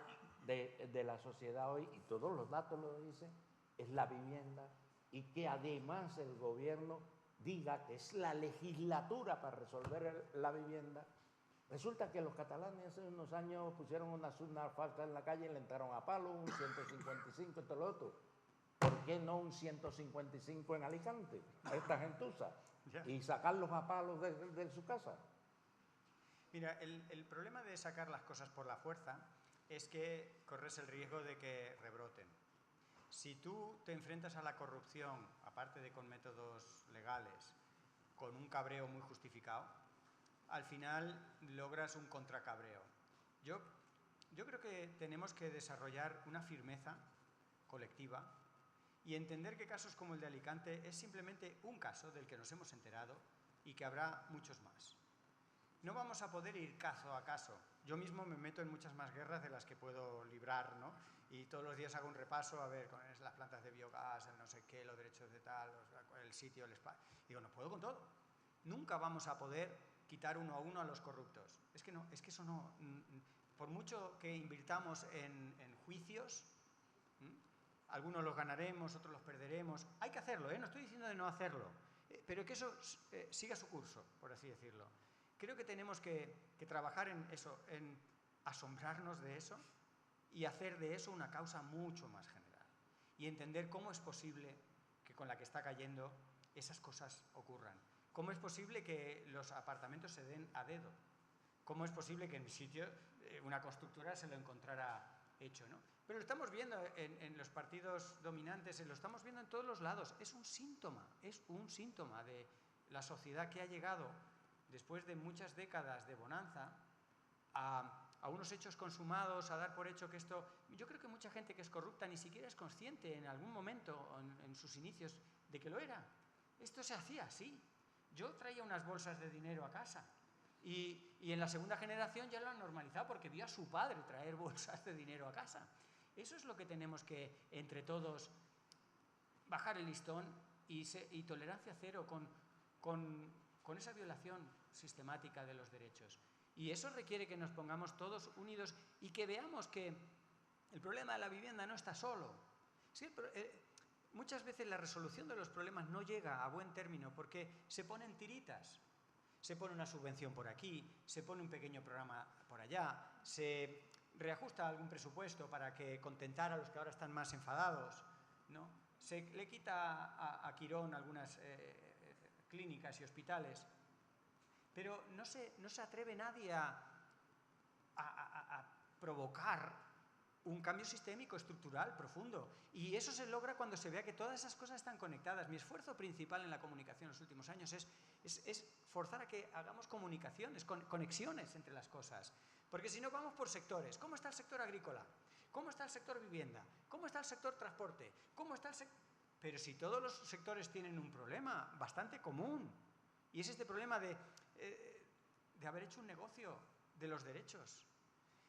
de la sociedad hoy, y todos los datos lo dicen, es la vivienda, y que además el gobierno diga que es la legislatura para resolver la vivienda. Resulta que los catalanes hace unos años pusieron unas urnas falsas en la calle y le entraron a palo, un 155 y todo lo otro. ¿Por qué no un 155 en Alicante, a esta gentuza? Y sacarlos a palos de su casa. Mira, el problema de sacar las cosas por la fuerza es que corres el riesgo de que rebroten. Si tú te enfrentas a la corrupción, aparte de con métodos legales, con un cabreo muy justificado, al final logras un contracabreo. Yo creo que tenemos que desarrollar una firmeza colectiva y entender que casos como el de Alicante es simplemente un caso del que nos hemos enterado y que habrá muchos más. No vamos a poder ir caso a caso. Yo mismo me meto en muchas más guerras de las que puedo librar, ¿no? Y todos los días hago un repaso, a ver, con las plantas de biogás, el no sé qué, los derechos de tal, el sitio, el espacio. Digo, no puedo con todo. Nunca vamos a poder quitar uno a uno a los corruptos. Es que eso no... Por mucho que invirtamos en juicios, algunos los ganaremos, otros los perderemos. Hay que hacerlo, no estoy diciendo de no hacerlo, pero que eso siga su curso, por así decirlo. Creo que tenemos que trabajar en eso, en asombrarnos de eso y hacer de eso una causa mucho más general. Y entender cómo es posible que con la que está cayendo esas cosas ocurran. ¿Cómo es posible que los apartamentos se den a dedo? ¿Cómo es posible que en mi sitio una constructora se lo encontrara hecho, ¿no? Pero lo estamos viendo en los partidos dominantes, lo estamos viendo en todos los lados. Es un síntoma de la sociedad que ha llegado, después de muchas décadas de bonanza, a unos hechos consumados, a dar por hecho que esto... Yo creo que mucha gente que es corrupta ni siquiera es consciente en algún momento, en sus inicios, de que lo era. Esto se hacía así. Yo traía unas bolsas de dinero a casa y en la segunda generación ya lo han normalizado porque vio a su padre traer bolsas de dinero a casa. Eso es lo que tenemos que, entre todos, bajar el listón y tolerancia cero con esa violación sistemática de los derechos. Y eso requiere que nos pongamos todos unidos y que veamos que el problema de la vivienda no está solo. Sí, muchas veces la resolución de los problemas no llega a buen término porque se ponen tiritas. Se pone una subvención por aquí, se pone un pequeño programa por allá, se reajusta algún presupuesto para que contentar a los que ahora están más enfadados, ¿no? Se le quita a Quirón algunas clínicas y hospitales, pero no se atreve nadie a provocar un cambio sistémico, estructural, profundo. Y eso se logra cuando se vea que todas esas cosas están conectadas. Mi esfuerzo principal en la comunicación en los últimos años es forzar a que hagamos comunicaciones, conexiones entre las cosas. Porque si no, vamos por sectores. ¿Cómo está el sector agrícola? ¿Cómo está el sector vivienda? ¿Cómo está el sector transporte? ¿Cómo está el sector...? Pero si todos los sectores tienen un problema bastante común, y es este problema de haber hecho un negocio de los derechos.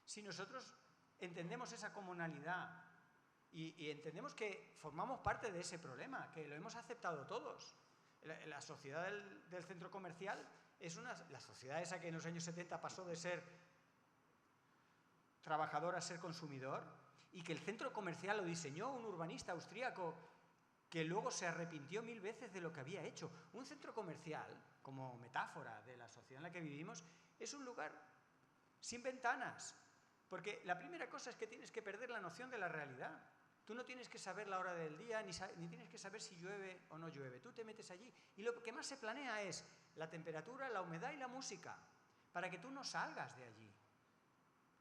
Si nosotros entendemos esa comunalidad y entendemos que formamos parte de ese problema, que lo hemos aceptado todos. La sociedad del centro comercial es la sociedad esa que en los años 70 pasó de ser trabajador a ser consumidor, y que el centro comercial lo diseñó un urbanista austríaco que luego se arrepintió 1000 veces de lo que había hecho. Un centro comercial, como metáfora de la sociedad en la que vivimos, es un lugar sin ventanas. Porque la primera cosa es que tienes que perder la noción de la realidad. Tú no tienes que saber la hora del día, ni tienes que saber si llueve o no llueve. Tú te metes allí y lo que más se planea es la temperatura, la humedad y la música, para que tú no salgas de allí.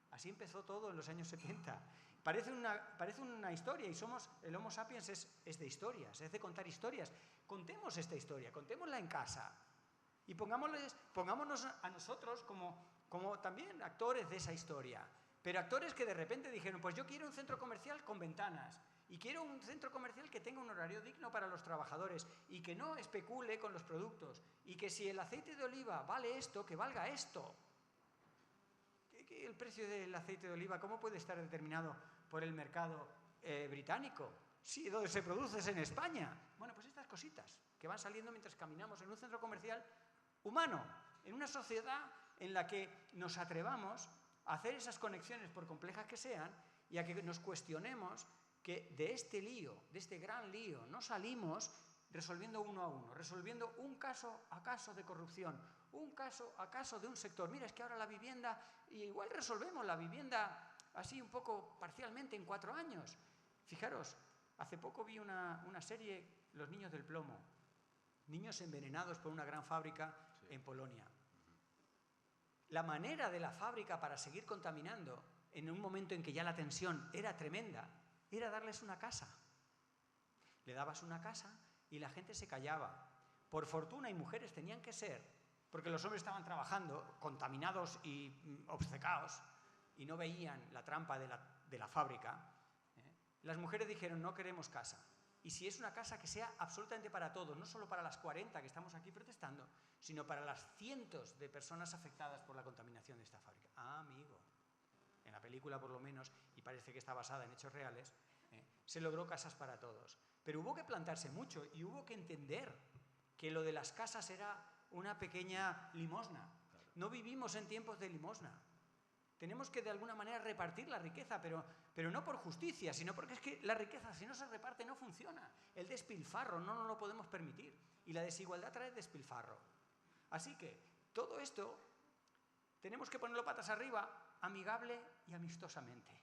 Así empezó todo en los años 70. Parece una historia y el Homo sapiens es de historias, es de contar historias. Contemos esta historia, contémosla en casa y pongámonos a nosotros como también actores de esa historia. Pero actores que de repente dijeron, pues yo quiero un centro comercial con ventanas y quiero un centro comercial que tenga un horario digno para los trabajadores y que no especule con los productos y que si el aceite de oliva vale esto, que valga esto. El precio del aceite de oliva, ¿cómo puede estar determinado por el mercado británico? Sí, donde se produce es en España. Bueno, pues estas cositas que van saliendo mientras caminamos en un centro comercial humano, en una sociedad en la que nos atrevamos a hacer esas conexiones, por complejas que sean, y a que nos cuestionemos que de este lío, de este gran lío, no salimos resolviendo uno a uno, resolviendo un caso a caso de corrupción, un caso a caso de un sector. Mira, es que ahora la vivienda, y igual resolvemos la vivienda así un poco parcialmente en 4 años. Fijaros, hace poco vi una serie, Los niños del plomo, niños envenenados por una gran fábrica en Polonia. La manera de la fábrica para seguir contaminando, en un momento en que ya la tensión era tremenda, era darles una casa. Le dabas una casa y la gente se callaba. Por fortuna, y mujeres tenían que ser, porque los hombres estaban trabajando contaminados y obcecados y no veían la trampa de la fábrica. Las mujeres dijeron, no queremos casa. Y si es una casa que sea absolutamente para todos, no solo para las 40 que estamos aquí protestando, sino para las cientos de personas afectadas por la contaminación de esta fábrica. Ah, amigo, en la película por lo menos, y parece que está basada en hechos reales, se logró casas para todos. Pero hubo que plantarse mucho y hubo que entender que lo de las casas era una pequeña limosna. No vivimos en tiempos de limosna. Tenemos que de alguna manera repartir la riqueza, pero no por justicia, sino porque es que la riqueza, si no se reparte, no funciona. El despilfarro no nos lo podemos permitir y la desigualdad trae despilfarro. Así que todo esto tenemos que ponerlo patas arriba, amigable y amistosamente.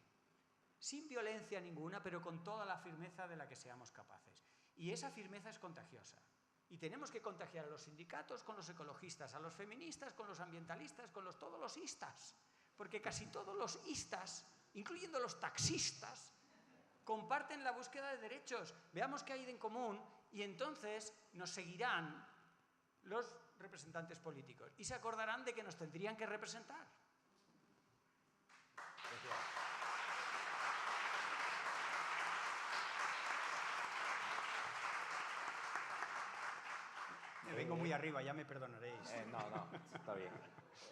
Sin violencia ninguna, pero con toda la firmeza de la que seamos capaces. Y esa firmeza es contagiosa. Y tenemos que contagiar a los sindicatos con los ecologistas, a los feministas con los ambientalistas, con todos los istas. Porque casi todos los istas incluyendo los taxistas, comparten la búsqueda de derechos. Veamos qué hay en común y entonces nos seguirán los representantes políticos y se acordarán de que nos tendrían que representar. Me vengo muy arriba, ya me perdonaréis. No, está bien.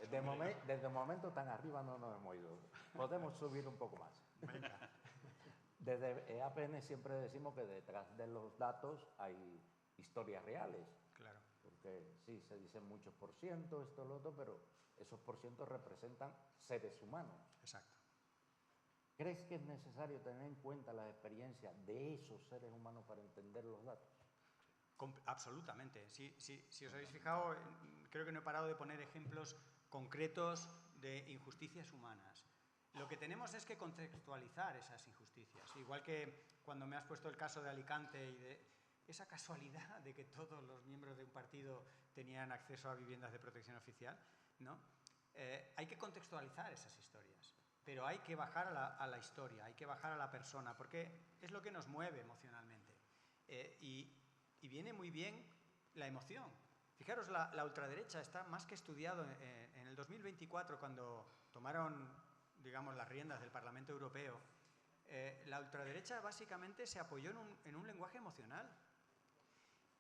Desde el momento tan arriba no nos hemos ido. Podemos subir un poco más. Venga. Desde EAPN siempre decimos que detrás de los datos hay historias reales. Claro. Porque sí, se dicen muchos por ciento, esto, lo otro, pero esos por cientos representan seres humanos. Exacto. ¿Crees que es necesario tener en cuenta la experiencia de esos seres humanos para entender los datos? Absolutamente. Si os habéis fijado, creo que no he parado de poner ejemplos concretos de injusticias humanas. Lo que tenemos es que contextualizar esas injusticias. Igual que cuando me has puesto el caso de Alicante y de esa casualidad de que todos los miembros de un partido tenían acceso a viviendas de protección oficial, ¿no? Hay que contextualizar esas historias, pero hay que bajar a la historia, hay que bajar a la persona, porque es lo que nos mueve emocionalmente. Y viene muy bien la emoción. Fijaros, la ultraderecha está más que estudiado en el 2024, cuando tomaron, digamos, las riendas del Parlamento Europeo. La ultraderecha básicamente se apoyó en un lenguaje emocional.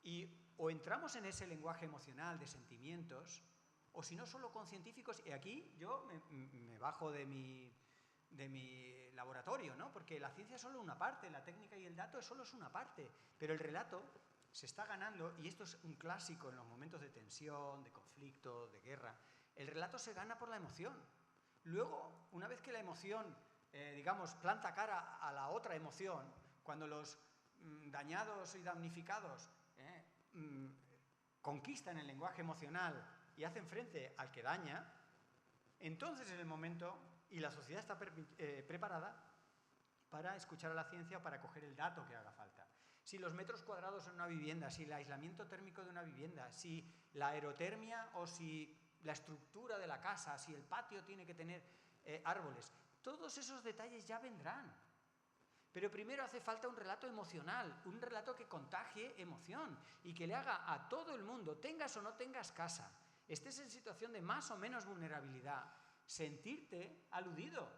Y o entramos en ese lenguaje emocional de sentimientos, o si no, solo con científicos. Y aquí yo me bajo de mi laboratorio, ¿no? Porque la ciencia es solo una parte, la técnica y el dato solo es una parte. Pero el relato se está ganando, y esto es un clásico en los momentos de tensión, de conflicto, de guerra. El relato se gana por la emoción. Luego, una vez que la emoción, digamos, planta cara a la otra emoción, cuando los dañados y damnificados conquistan el lenguaje emocional y hacen frente al que daña, entonces es el momento, y la sociedad está preparada para escuchar a la ciencia o para coger el dato que haga falta. Si los metros cuadrados en una vivienda, si el aislamiento térmico de una vivienda, si la aerotermia o si la estructura de la casa, si el patio tiene que tener árboles, todos esos detalles ya vendrán. Pero primero hace falta un relato emocional, un relato que contagie emoción y que le haga a todo el mundo, tengas o no tengas casa, estés en situación de más o menos vulnerabilidad, sentirte aludido,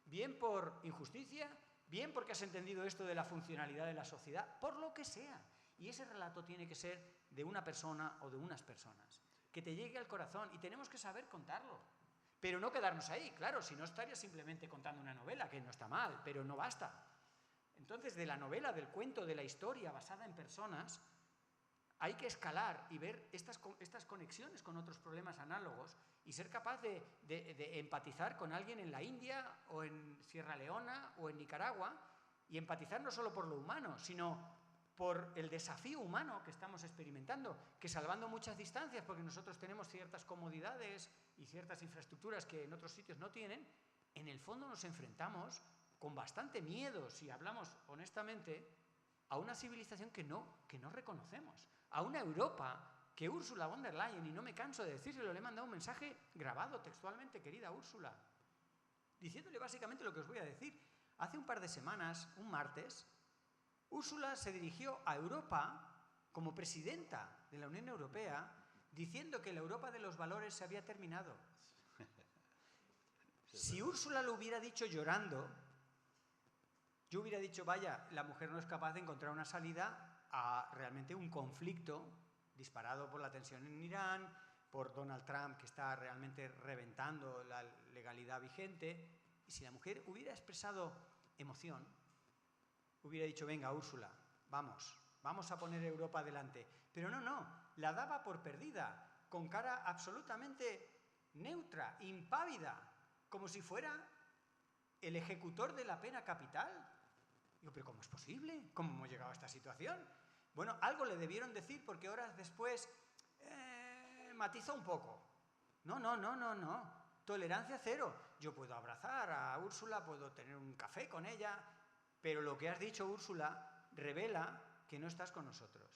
bien por injusticia, bien porque has entendido esto de la funcionalidad de la sociedad, por lo que sea. Y ese relato tiene que ser de una persona o de unas personas, que te llegue al corazón, y tenemos que saber contarlo. Pero no quedarnos ahí, claro, si no estaría simplemente contando una novela, que no está mal, pero no basta. Entonces, de la novela, del cuento, de la historia basada en personas, hay que escalar y ver estas conexiones con otros problemas análogos y ser capaz de empatizar con alguien en la India o en Sierra Leona o en Nicaragua, y empatizar no solo por lo humano, sino por el desafío humano que estamos experimentando, que salvando muchas distancias, porque nosotros tenemos ciertas comodidades y ciertas infraestructuras que en otros sitios no tienen, en el fondo nos enfrentamos con bastante miedo, si hablamos honestamente, a una civilización que no reconocemos, a una Europa que Ursula von der Leyen, y no me canso de decírselo, le he mandado un mensaje grabado textualmente, querida Úrsula, diciéndole básicamente lo que os voy a decir. Hace un par de semanas, un martes, Úrsula se dirigió a Europa como presidenta de la Unión Europea, diciendo que la Europa de los valores se había terminado. Si Úrsula lo hubiera dicho llorando, yo hubiera dicho, vaya, la mujer no es capaz de encontrar una salida a realmente un conflicto disparado por la tensión en Irán, por Donald Trump, que está realmente reventando la legalidad vigente. Y si la mujer hubiera expresado emoción, hubiera dicho, venga, Úrsula, vamos a poner Europa adelante. Pero no, la daba por perdida, con cara absolutamente neutra, impávida, como si fuera el ejecutor de la pena capital. Digo, ¿pero cómo es posible? ¿Cómo hemos llegado a esta situación? Bueno, algo le debieron decir, porque horas después matizó un poco. No. Tolerancia cero. Yo puedo abrazar a Úrsula, puedo tener un café con ella, pero lo que has dicho, Úrsula, revela que no estás con nosotros,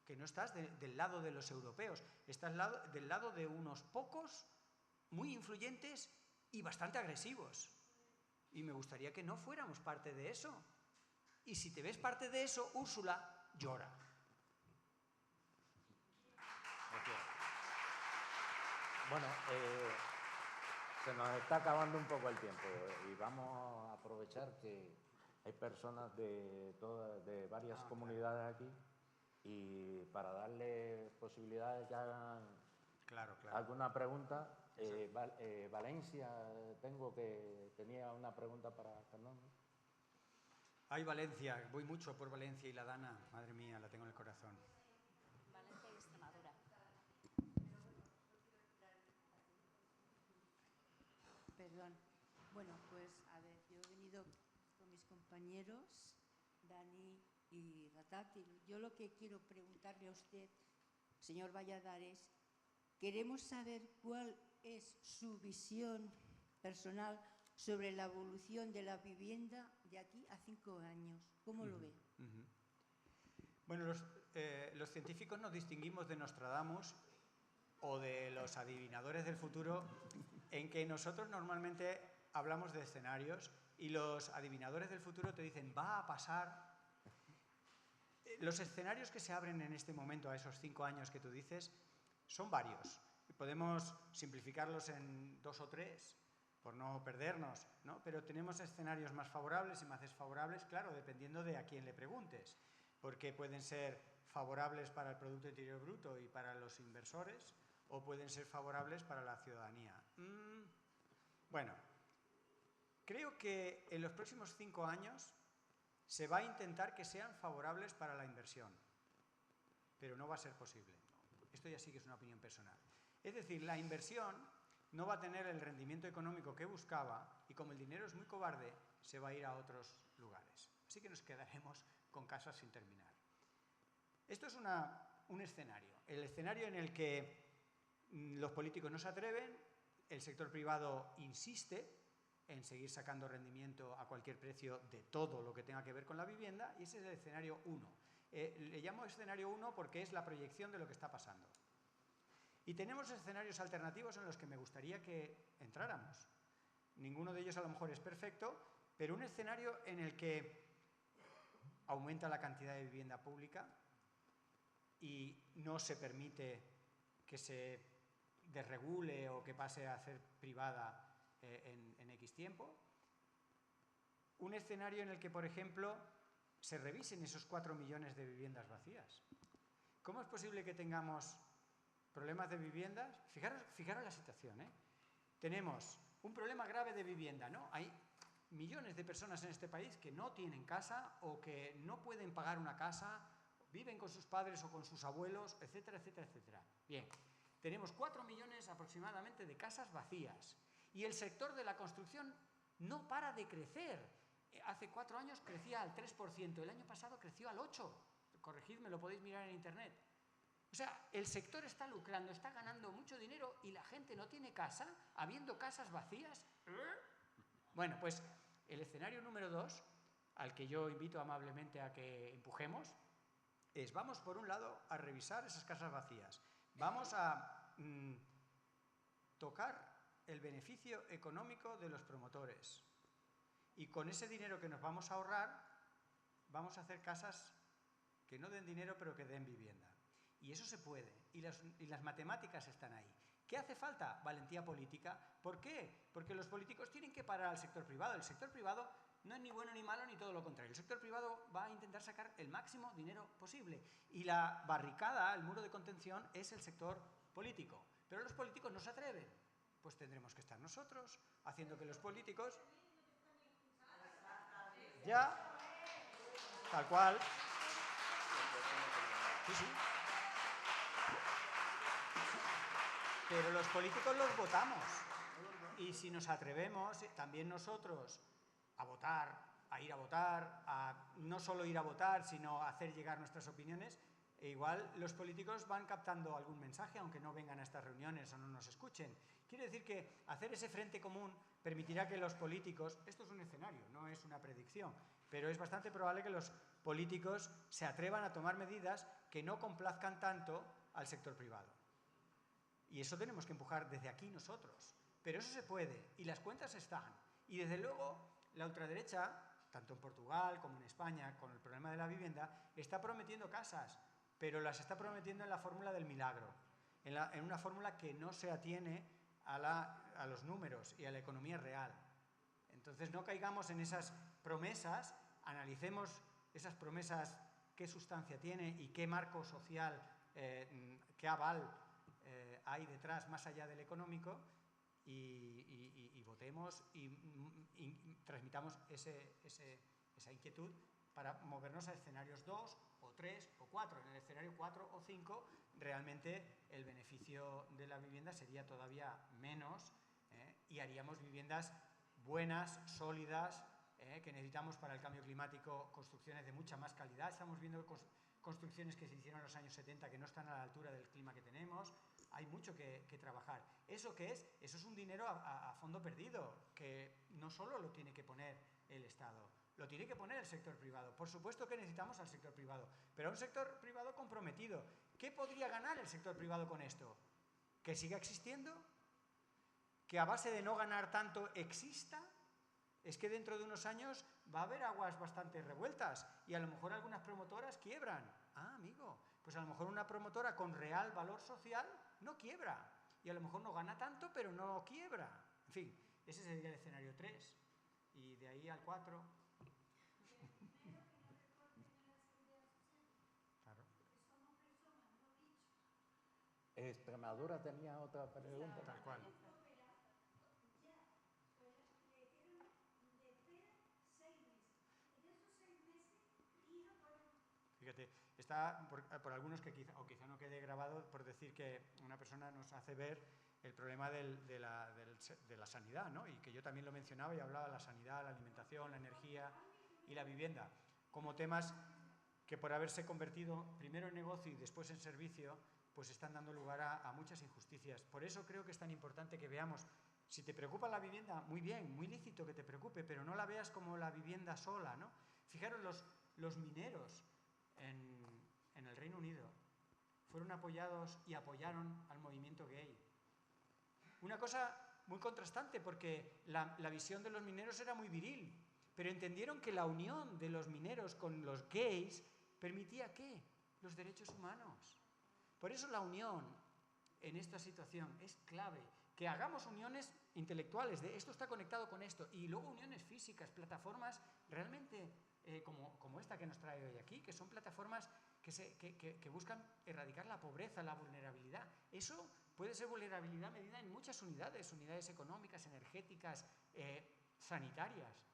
que no estás del lado de los europeos, estás del lado de unos pocos muy influyentes y bastante agresivos. Y me gustaría que no fuéramos parte de eso. Y si te ves parte de eso, Úrsula llora. Bueno, se nos está acabando un poco el tiempo y vamos a aprovechar que hay personas de varias comunidades aquí y para darle posibilidad de que hagan alguna pregunta. Valencia, tenía una pregunta para Fernando. Ay, Valencia, voy mucho por Valencia y la Dana, madre mía, la tengo en el corazón. Valencia y Extremadura. Perdón. Bueno, pues a ver, yo he venido con mis compañeros, Dani y Ratat, y yo lo que quiero preguntarle a usted, señor Valladares, queremos saber cuál es su visión personal sobre la evolución de la vivienda de aquí a 5 años. ¿Cómo lo ve? Bueno, los científicos nos distinguimos de Nostradamus o de los adivinadores del futuro en que nosotros normalmente hablamos de escenarios y los adivinadores del futuro te dicen va a pasar. Los escenarios que se abren en este momento a esos 5 años que tú dices son varios. Podemos simplificarlos en 2 o 3 por no perdernos, ¿no? Pero tenemos escenarios más favorables y más desfavorables, claro, dependiendo de a quién le preguntes, porque pueden ser favorables para el Producto Interior Bruto y para los inversores o pueden ser favorables para la ciudadanía. Bueno, creo que en los próximos 5 años se va a intentar que sean favorables para la inversión, pero no va a ser posible. Esto ya sí que es una opinión personal. Es decir, la inversión no va a tener el rendimiento económico que buscaba y como el dinero es muy cobarde, se va a ir a otros lugares. Así que nos quedaremos con casas sin terminar. Esto es un escenario. El escenario en el que los políticos no se atreven, el sector privado insiste en seguir sacando rendimiento a cualquier precio de todo lo que tenga que ver con la vivienda, y ese es el escenario 1. Le llamo escenario 1 porque es la proyección de lo que está pasando. Y tenemos escenarios alternativos en los que me gustaría que entráramos. Ninguno de ellos a lo mejor es perfecto, pero un escenario en el que aumenta la cantidad de vivienda pública y no se permite que se desregule o que pase a ser privada en X tiempo. Un escenario en el que, por ejemplo, se revisen esos 4 millones de viviendas vacías. ¿Cómo es posible que tengamos problemas de viviendas? Fijaros la situación, ¿eh? Tenemos un problema grave de vivienda, ¿no? Hay millones de personas en este país que no tienen casa o que no pueden pagar una casa, viven con sus padres o con sus abuelos, etcétera, etcétera, etcétera. Bien, tenemos 4 millones aproximadamente de casas vacías y el sector de la construcción no para de crecer. Hace 4 años crecía al 3%, el año pasado creció al 8%. Corregidme, lo podéis mirar en internet. O sea, el sector está lucrando, está ganando mucho dinero y la gente no tiene casa, habiendo casas vacías. Bueno, pues el escenario número 2, al que yo invito amablemente a que empujemos, es vamos por un lado a revisar esas casas vacías. Vamos a tocar el beneficio económico de los promotores. Y con ese dinero que nos vamos a ahorrar, vamos a hacer casas que no den dinero pero que den vivienda. Y eso se puede, y las matemáticas están ahí. ¿Qué hace falta? Valentía política. ¿Por qué? Porque los políticos tienen que parar al sector privado. El sector privado no es ni bueno ni malo, ni todo lo contrario. El sector privado va a intentar sacar el máximo dinero posible. Y la barricada, el muro de contención, es el sector político. Pero los políticos no se atreven. Pues tendremos que estar nosotros haciendo que los políticos... Ya, tal cual. Sí, sí. Pero los políticos los votamos. Y si nos atrevemos, también nosotros, a votar, a ir a votar, a no solo ir a votar, sino a hacer llegar nuestras opiniones, igual los políticos van captando algún mensaje, aunque no vengan a estas reuniones o no nos escuchen. Quiere decir que hacer ese frente común permitirá que los políticos, esto es un escenario, no es una predicción, pero es bastante probable que los políticos se atrevan a tomar medidas que no complazcan tanto al sector privado. Y eso tenemos que empujar desde aquí nosotros. Pero eso se puede, y las cuentas están. Y desde luego la ultraderecha, tanto en Portugal como en España, con el problema de la vivienda, está prometiendo casas, pero las está prometiendo en la fórmula del milagro, en una fórmula que no se atiene a los números y a la economía real. Entonces no caigamos en esas promesas, analicemos esas promesas, qué sustancia tiene y qué marco social, qué aval hay detrás, más allá del económico, y votemos y transmitamos esa inquietud para movernos a escenarios 2 o 3 o 4. En el escenario 4 o 5 realmente el beneficio de la vivienda sería todavía menos, y haríamos viviendas buenas, sólidas, que necesitamos para el cambio climático, construcciones de mucha más calidad. Estamos viendo construcciones que se hicieron en los años 70 que no están a la altura del clima que tenemos. Hay mucho que trabajar. ¿Eso qué es? Eso es un dinero a fondo perdido, que no solo lo tiene que poner el Estado, lo tiene que poner el sector privado. Por supuesto que necesitamos al sector privado, pero a un sector privado comprometido. ¿Qué podría ganar el sector privado con esto? ¿Que siga existiendo? ¿Que a base de no ganar tanto exista? Es que dentro de unos años va a haber aguas bastante revueltas y a lo mejor algunas promotoras quiebran. Ah, amigo, pues a lo mejor una promotora con real valor social no quiebra y a lo mejor no gana tanto, pero no quiebra. En fin, ese sería el escenario 3 y de ahí al 4. Claro. Extremadura tenía otra pregunta. Tal cual. Fíjate, está por algunos que quizá no quede grabado, por decir que una persona nos hace ver el problema de la sanidad, ¿no? Y que yo también lo mencionaba y hablaba de la sanidad, la alimentación, la energía y la vivienda, como temas que por haberse convertido primero en negocio y después en servicio, pues están dando lugar a muchas injusticias. Por eso creo que es tan importante que veamos, si te preocupa la vivienda, muy bien, muy lícito que te preocupe, pero no la veas como la vivienda sola, ¿no? Fijaros, los mineros en el Reino Unido fueron apoyados y apoyaron al movimiento gay. Una cosa muy contrastante, porque la visión de los mineros era muy viril, pero entendieron que la unión de los mineros con los gays permitía ¿qué? Los derechos humanos. Por eso la unión en esta situación es clave, que hagamos uniones intelectuales, de esto está conectado con esto, y luego uniones físicas, plataformas realmente como esta que nos trae hoy aquí, que son plataformas que buscan erradicar la pobreza, la vulnerabilidad. Eso puede ser vulnerabilidad medida en muchas unidades económicas, energéticas, sanitarias.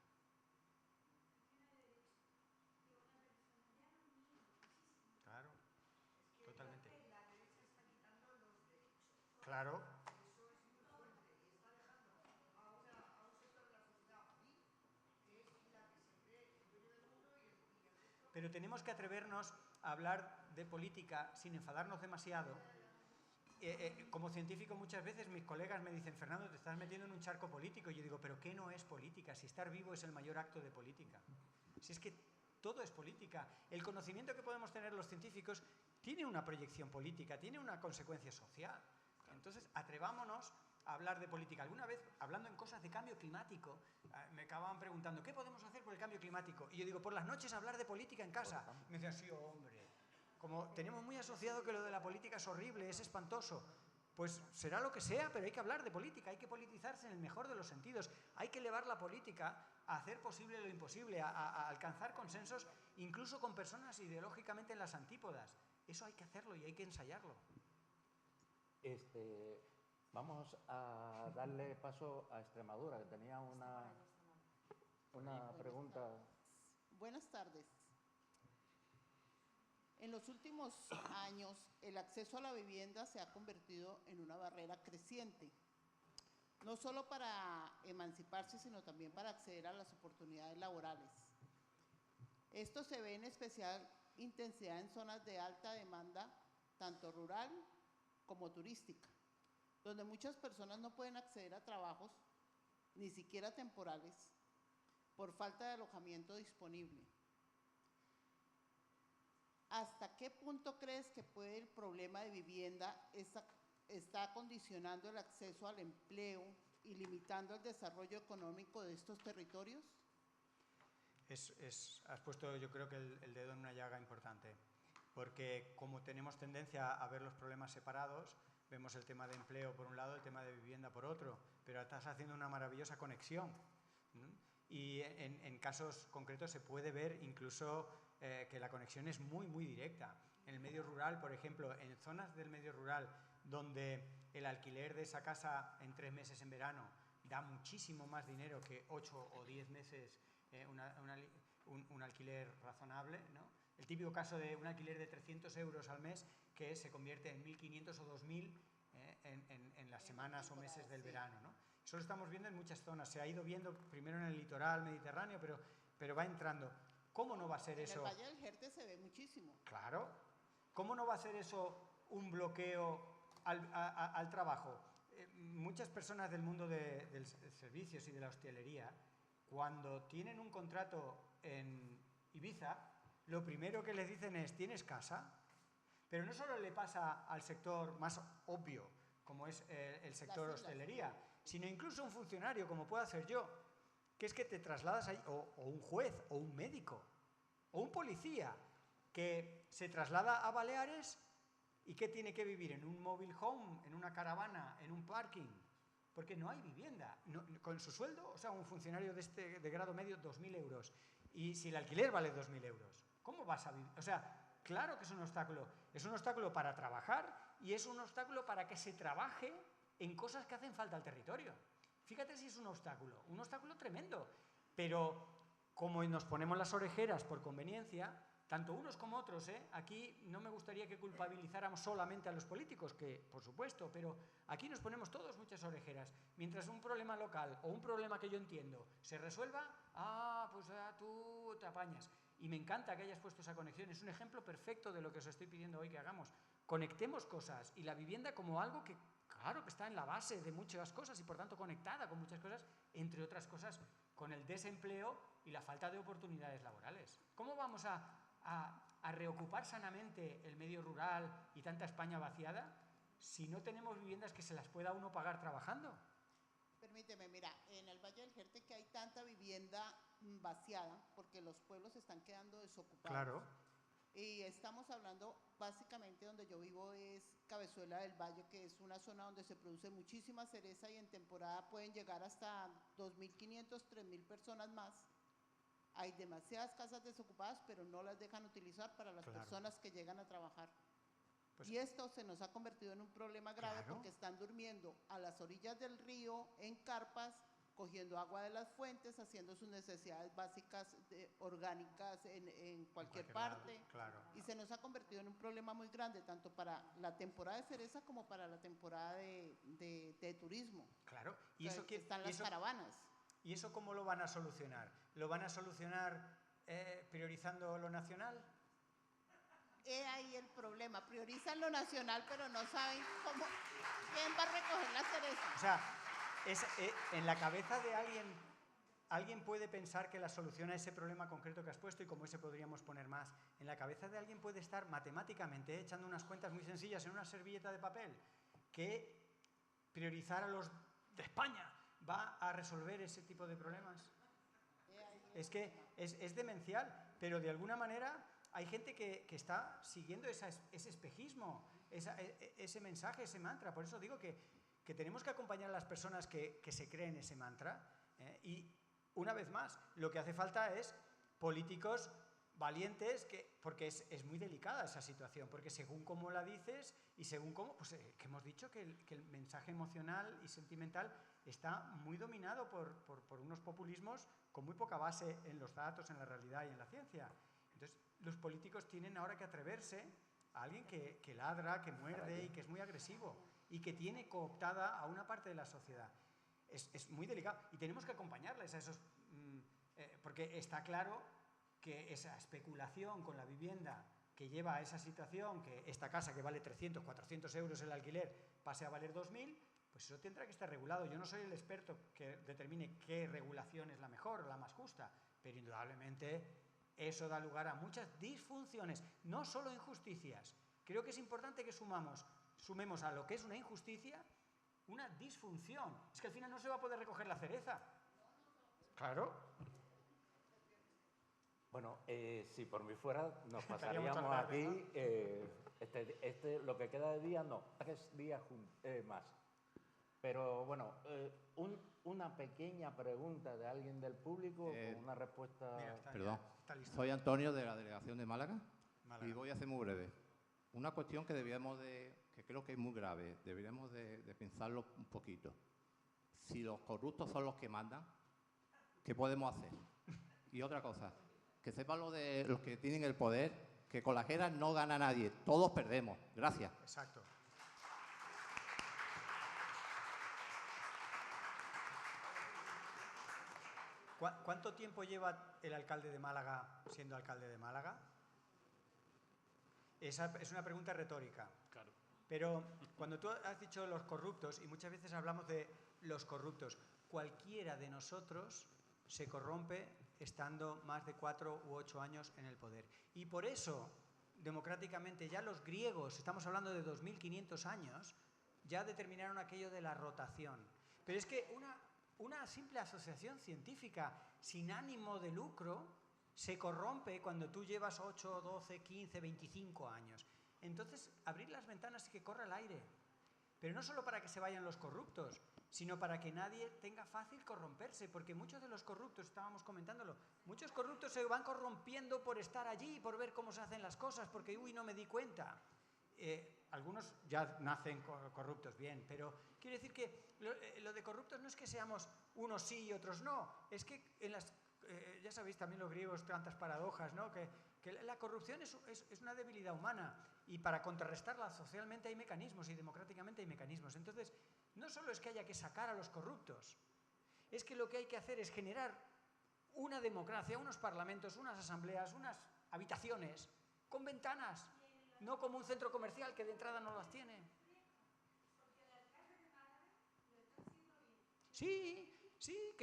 Claro, totalmente. Claro. Pero tenemos que atrevernos a hablar de política sin enfadarnos demasiado. Como científico muchas veces mis colegas me dicen, Fernando, te estás metiendo en un charco político. Y yo digo, ¿pero qué no es política? Si estar vivo es el mayor acto de política. Si es que todo es política. El conocimiento que podemos tener los científicos tiene una proyección política, tiene una consecuencia social. Entonces, atrevámonos a hablar de política. Alguna vez, hablando en cosas de cambio climático, me acababan preguntando, ¿qué podemos hacer por el cambio climático? Y yo digo, por las noches hablar de política en casa. Me decían, sí, hombre. Como tenemos muy asociado que lo de la política es horrible, es espantoso, pues será lo que sea, pero hay que hablar de política, hay que politizarse en el mejor de los sentidos, hay que elevar la política a hacer posible lo imposible, a alcanzar consensos, incluso con personas ideológicamente en las antípodas. Eso hay que hacerlo y hay que ensayarlo. Vamos a darle paso a Extremadura, que tenía una pregunta. Buenas tardes. En los últimos años, el acceso a la vivienda se ha convertido en una barrera creciente, no solo para emanciparse, sino también para acceder a las oportunidades laborales. Esto se ve en especial intensidad en zonas de alta demanda, tanto rural como turística, donde muchas personas no pueden acceder a trabajos, ni siquiera temporales, por falta de alojamiento disponible. ¿Hasta qué punto crees que el problema de vivienda está condicionando el acceso al empleo y limitando el desarrollo económico de estos territorios? Has puesto, yo creo que el dedo en una llaga importante, porque como tenemos tendencia a ver los problemas separados, vemos el tema de empleo por un lado, el tema de vivienda por otro, pero estás haciendo una maravillosa conexión. Y en casos concretos se puede ver incluso que la conexión es muy, muy directa. En el medio rural, por ejemplo, en zonas del medio rural donde el alquiler de esa casa en 3 meses en verano da muchísimo más dinero que 8 o 10 meses un alquiler razonable, ¿no? El típico caso de un alquiler de 300 euros al mes que se convierte en 1.500 o 2.000 en las semanas o meses del verano, ¿no? Eso lo estamos viendo en muchas zonas. Se ha ido viendo primero en el litoral mediterráneo, pero va entrando. ¿Cómo no va a ser eso? En el Valle del Jerte se ve muchísimo. Claro. ¿Cómo no va a ser eso un bloqueo al trabajo? Muchas personas del mundo de servicios y de la hostelería, cuando tienen un contrato en Ibiza, lo primero que les dicen es: ¿tienes casa? Pero no solo le pasa al sector más obvio, como es el sector hostelería, sino incluso un funcionario, como puedo hacer yo, que es que te trasladas ahí, o un juez, o un médico, o un policía, que se traslada a Baleares y que tiene que vivir en un mobile home, en una caravana, en un parking, porque no hay vivienda. Con su sueldo, o sea, un funcionario de grado medio, 2.000 euros. Y si el alquiler vale 2.000 euros, ¿cómo vas a vivir? O sea, claro que es un obstáculo. Es un obstáculo para trabajar y es un obstáculo para que se trabaje en cosas que hacen falta al territorio. Fíjate si es un obstáculo tremendo. Pero como nos ponemos las orejeras por conveniencia, tanto unos como otros, aquí no me gustaría que culpabilizáramos solamente a los políticos, que por supuesto, pero aquí nos ponemos todos muchas orejeras. Mientras un problema local o un problema que yo entiendo se resuelva, pues tú te apañas. Y me encanta que hayas puesto esa conexión. Es un ejemplo perfecto de lo que os estoy pidiendo hoy que hagamos. Conectemos cosas, y la vivienda como algo que, claro, que está en la base de muchas cosas y por tanto conectada con muchas cosas, entre otras cosas con el desempleo y la falta de oportunidades laborales. ¿Cómo vamos a reocupar sanamente el medio rural y tanta España vaciada si no tenemos viviendas que se las pueda uno pagar trabajando? Permíteme, mira, en el Valle del Jerte que hay tanta vivienda vaciada porque los pueblos están quedando desocupados. Claro. Y estamos hablando, básicamente donde yo vivo es Cabezuela del Valle, que es una zona donde se produce muchísima cereza y en temporada pueden llegar hasta 2.500, 3.000 personas más. Hay demasiadas casas desocupadas, pero no las dejan utilizar para las personas que llegan a trabajar. Y esto se nos ha convertido en un problema grave porque están durmiendo a las orillas del río, en carpas, cogiendo agua de las fuentes, haciendo sus necesidades básicas orgánicas en cualquier parte. Y se nos ha convertido en un problema muy grande, tanto para la temporada de cereza como para la temporada de turismo. Claro. Y eso que están las caravanas. ¿Y eso cómo lo van a solucionar? ¿Lo van a solucionar priorizando lo nacional? He ahí el problema. Priorizan lo nacional, pero no saben quién va a recoger la cereza. O sea, en la cabeza de alguien puede pensar que la solución a ese problema concreto que has puesto, y como ese podríamos poner más, en la cabeza de alguien puede estar matemáticamente echando unas cuentas muy sencillas en una servilleta de papel, que priorizar a los de España va a resolver ese tipo de problemas. Es que es demencial, pero de alguna manera hay gente que está siguiendo ese espejismo, ese mensaje, ese mantra. Por eso digo que tenemos que acompañar a las personas que se creen ese mantra. Y una vez más, lo que hace falta es políticos valientes, porque es muy delicada esa situación, porque según cómo la dices y según cómo, pues que hemos dicho que el mensaje emocional y sentimental está muy dominado por unos populismos con muy poca base en los datos, en la realidad y en la ciencia. Entonces, los políticos tienen ahora que atreverse a alguien que ladra, que muerde y que es muy agresivo y que tiene cooptada a una parte de la sociedad. Es muy delicado y tenemos que acompañarles a esos, porque está claro que esa especulación con la vivienda que lleva a esa situación, que esta casa que vale 300, 400 euros el alquiler pase a valer 2.000, pues eso tendrá que estar regulado. Yo no soy el experto que determine qué regulación es la mejor o la más justa, pero indudablemente eso da lugar a muchas disfunciones, no solo injusticias. Creo que es importante que sumemos a lo que es una injusticia una disfunción. Es que al final no se va a poder recoger la cereza. Claro. Bueno, si por mí fuera, nos Estaríamos pasaríamos toda la tarde, aquí, lo que queda de día, no, 3 días más. Pero bueno, una pequeña pregunta de alguien del público con una respuesta... Mira, está Perdón, ya, está listo. soy Antonio de la delegación de Málaga, Málaga. y voy a ser muy breve. Una cuestión que que creo que es muy grave, deberíamos de pensarlo un poquito. Si los corruptos son los que mandan, ¿qué podemos hacer? Y otra cosa, que sepan lo de los que tienen el poder, que con las guerras no gana nadie, todos perdemos. Gracias. Exacto. ¿Cuánto tiempo lleva el alcalde de Málaga siendo alcalde de Málaga? Esa es una pregunta retórica. Claro. Pero cuando tú has dicho los corruptos, y muchas veces hablamos de los corruptos, cualquiera de nosotros se corrompe estando más de 4 u 8 años en el poder. Y por eso, democráticamente, ya los griegos, estamos hablando de 2500 años, ya determinaron aquello de la rotación. Pero es que una simple asociación científica sin ánimo de lucro se corrompe cuando tú llevas 8, 12, 15, 25 años. Entonces, abrir las ventanas y que corra el aire. Pero no solo para que se vayan los corruptos, sino para que nadie tenga fácil corromperse, porque muchos de los corruptos, estábamos comentándolo, muchos corruptos se van corrompiendo por estar allí, por ver cómo se hacen las cosas, porque, uy, no me di cuenta. Algunos ya nacen corruptos, bien, pero quiero decir que lo de corruptos no es que seamos unos sí y otros no, es que ya sabéis también los griegos tantas paradojas, ¿no? Que la corrupción es una debilidad humana y para contrarrestarla socialmente hay mecanismos y democráticamente hay mecanismos. Entonces, no solo es que haya que sacar a los corruptos, es que lo que hay que hacer es generar una democracia, unos parlamentos, unas asambleas, unas habitaciones con ventanas, no como un centro comercial que de entrada no las tiene. Sí, sí,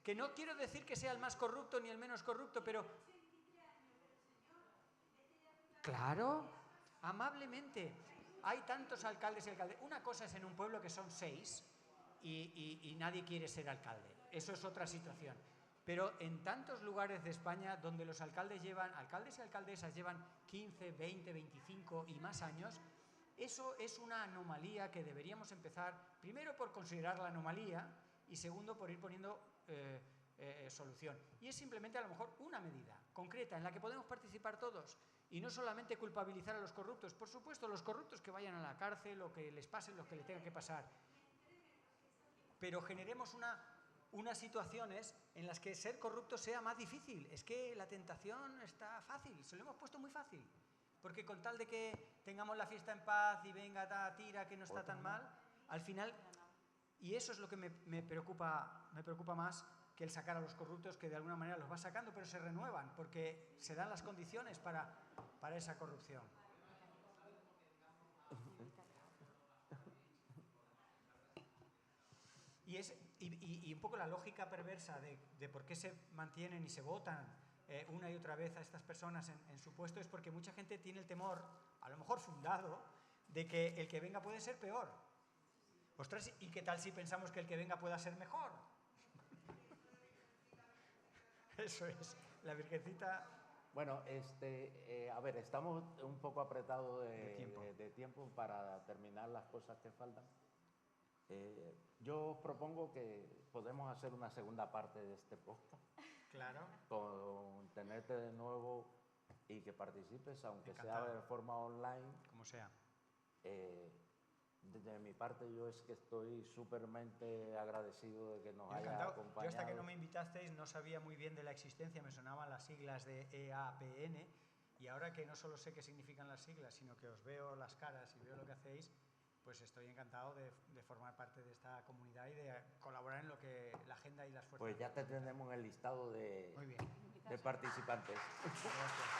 que no quiero decir que sea el más corrupto ni el menos corrupto, pero... Claro, amablemente. Hay tantos alcaldes y alcaldes. Una cosa es en un pueblo que son 6 y nadie quiere ser alcalde. Eso es otra situación. Pero en tantos lugares de España donde los alcaldes y alcaldesas llevan 15, 20, 25 y más años, eso es una anomalía que deberíamos empezar, primero por considerar la anomalía y segundo por ir poniendo solución. Y es simplemente a lo mejor una medida concreta en la que podemos participar todos y no solamente culpabilizar a los corruptos. Por supuesto, los corruptos que vayan a la cárcel, lo que les pase, lo que les tenga que pasar. Pero generemos unas situaciones en las que ser corrupto sea más difícil. Es que la tentación está fácil, se lo hemos puesto muy fácil. Porque con tal de que tengamos la fiesta en paz y venga, tira, que no está tan mal, al final... Y eso es lo que me preocupa más que el sacar a los corruptos, que de alguna manera los va sacando, pero se renuevan, porque se dan las condiciones para esa corrupción. Y un poco la lógica perversa de por qué se mantienen y se votan una y otra vez a estas personas en su puesto es porque mucha gente tiene el temor, a lo mejor fundado, de que el que venga puede ser peor. Ostras, ¿y qué tal si pensamos que el que venga pueda ser mejor? Eso es, la virgencita... Bueno, a ver, estamos un poco apretados de tiempo para terminar las cosas que faltan. Yo os propongo que podemos hacer una segunda parte de este podcast. Claro. Con tenerte de nuevo y que participes, aunque Encantado. sea de forma online. Como sea. De mi parte, yo es que estoy súpermente agradecido de que nos haya Encantado. acompañado. Yo hasta que no me invitasteis no sabía muy bien de la existencia, me sonaban las siglas de EAPN y ahora que no solo sé qué significan las siglas, sino que os veo las caras y veo lo que hacéis, pues estoy encantado de formar parte de esta comunidad y de colaborar en lo que la agenda y las fuerzas. Pues ya te tenemos en el listado de participantes. Gracias.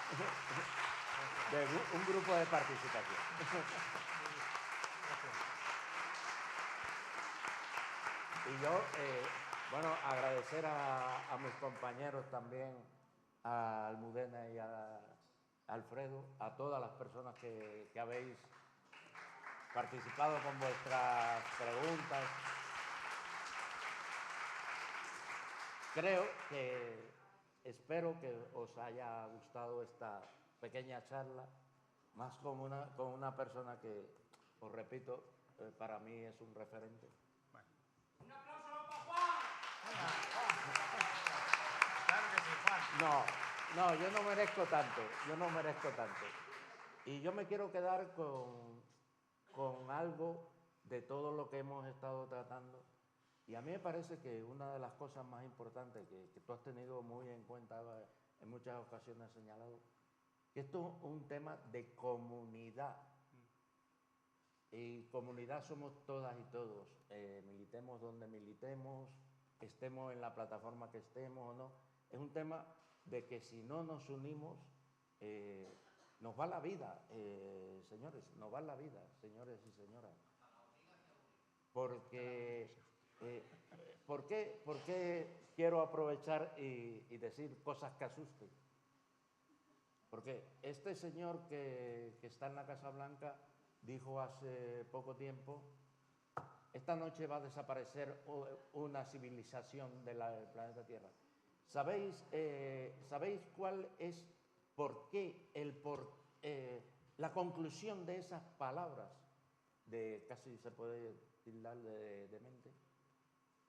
De un grupo de participación. Y yo, bueno, agradecer a mis compañeros también, a Almudena y a Alfredo, a todas las personas que habéis participado con vuestras preguntas. Creo espero que os haya gustado esta pequeña charla, más con una persona que, os repito, para mí es un referente. Bueno. ¡Un aplauso para Juan! Claro que sí, Juan. No, yo no merezco tanto. Y yo me quiero quedar con algo de todo lo que hemos estado tratando. Y a mí me parece que una de las cosas más importantes que tú has tenido muy en cuenta en muchas ocasiones señalado, que esto es un tema de comunidad. Y comunidad somos todas y todos, militemos donde militemos, estemos en la plataforma que estemos o no. Es un tema de que si no nos unimos, nos va la vida, señores, nos va la vida, señores y señoras. Porque, ¿por qué quiero aprovechar y decir cosas que asusten? Porque este señor que está en la Casa Blanca dijo hace poco tiempo, esta noche va a desaparecer una civilización del planeta Tierra. ¿Sabéis cuál es la conclusión de esas palabras? Casi se puede tildar de demente.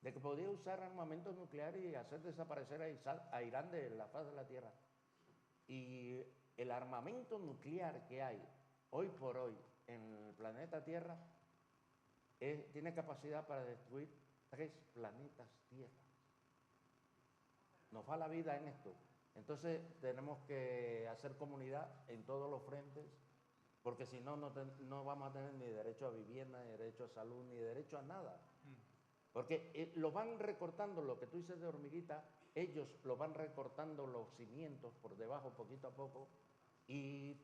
De que podría usar armamentos nucleares y hacer desaparecer a Irán de la faz de la Tierra. Y el armamento nuclear que hay hoy por hoy en el planeta Tierra tiene capacidad para destruir 3 planetas Tierra. Nos va la vida en esto. Entonces tenemos que hacer comunidad en todos los frentes, porque si no, no vamos a tener ni derecho a vivienda, ni derecho a salud, ni derecho a nada. Porque lo van recortando, lo que tú dices de hormiguita, ellos lo van recortando los cimientos por debajo poquito a poco. Y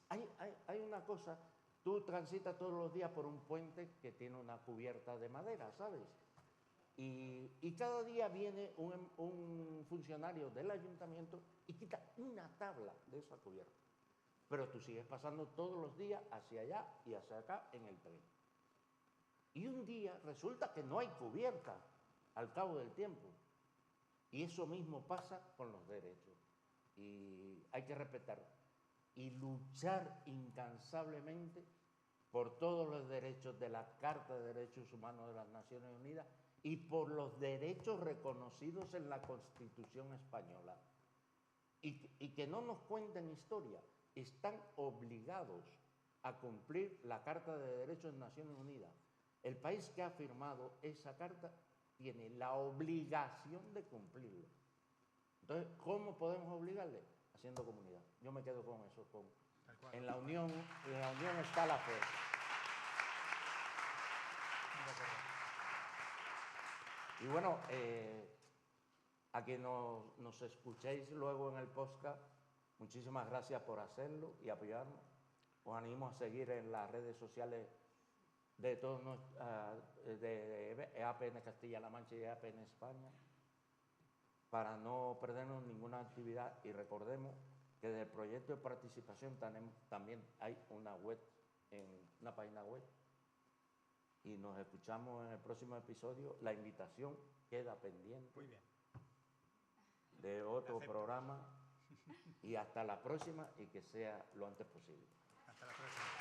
hay una cosa, tú transitas todos los días por un puente que tiene una cubierta de madera, ¿sabes? Y cada día viene un funcionario del ayuntamiento y quita una tabla de esa cubierta. Pero tú sigues pasando todos los días hacia allá y hacia acá en el tren. Y un día resulta que no hay cubierta al cabo del tiempo. Y eso mismo pasa con los derechos. Y hay que respetar y luchar incansablemente por todos los derechos de la Carta de Derechos Humanos de las Naciones Unidas y por los derechos reconocidos en la Constitución española. Y que no nos cuenten historia, están obligados a cumplir la Carta de Derechos de Naciones Unidas. El país que ha firmado esa carta tiene la obligación de cumplirlo. Entonces, ¿cómo podemos obligarle? Haciendo comunidad. Yo me quedo con eso. En la unión está la fuerza. Y bueno, a que nos escuchéis luego en el podcast, muchísimas gracias por hacerlo y apoyarnos. Os animo a seguir en las redes sociales de todos de EAPN Castilla-La Mancha y EAPN España, para no perdernos ninguna actividad. Y recordemos que del proyecto de participación también hay una página web. Y nos escuchamos en el próximo episodio. La invitación queda pendiente. Muy bien. De otro programa. Y hasta la próxima, y que sea lo antes posible. Hasta la próxima.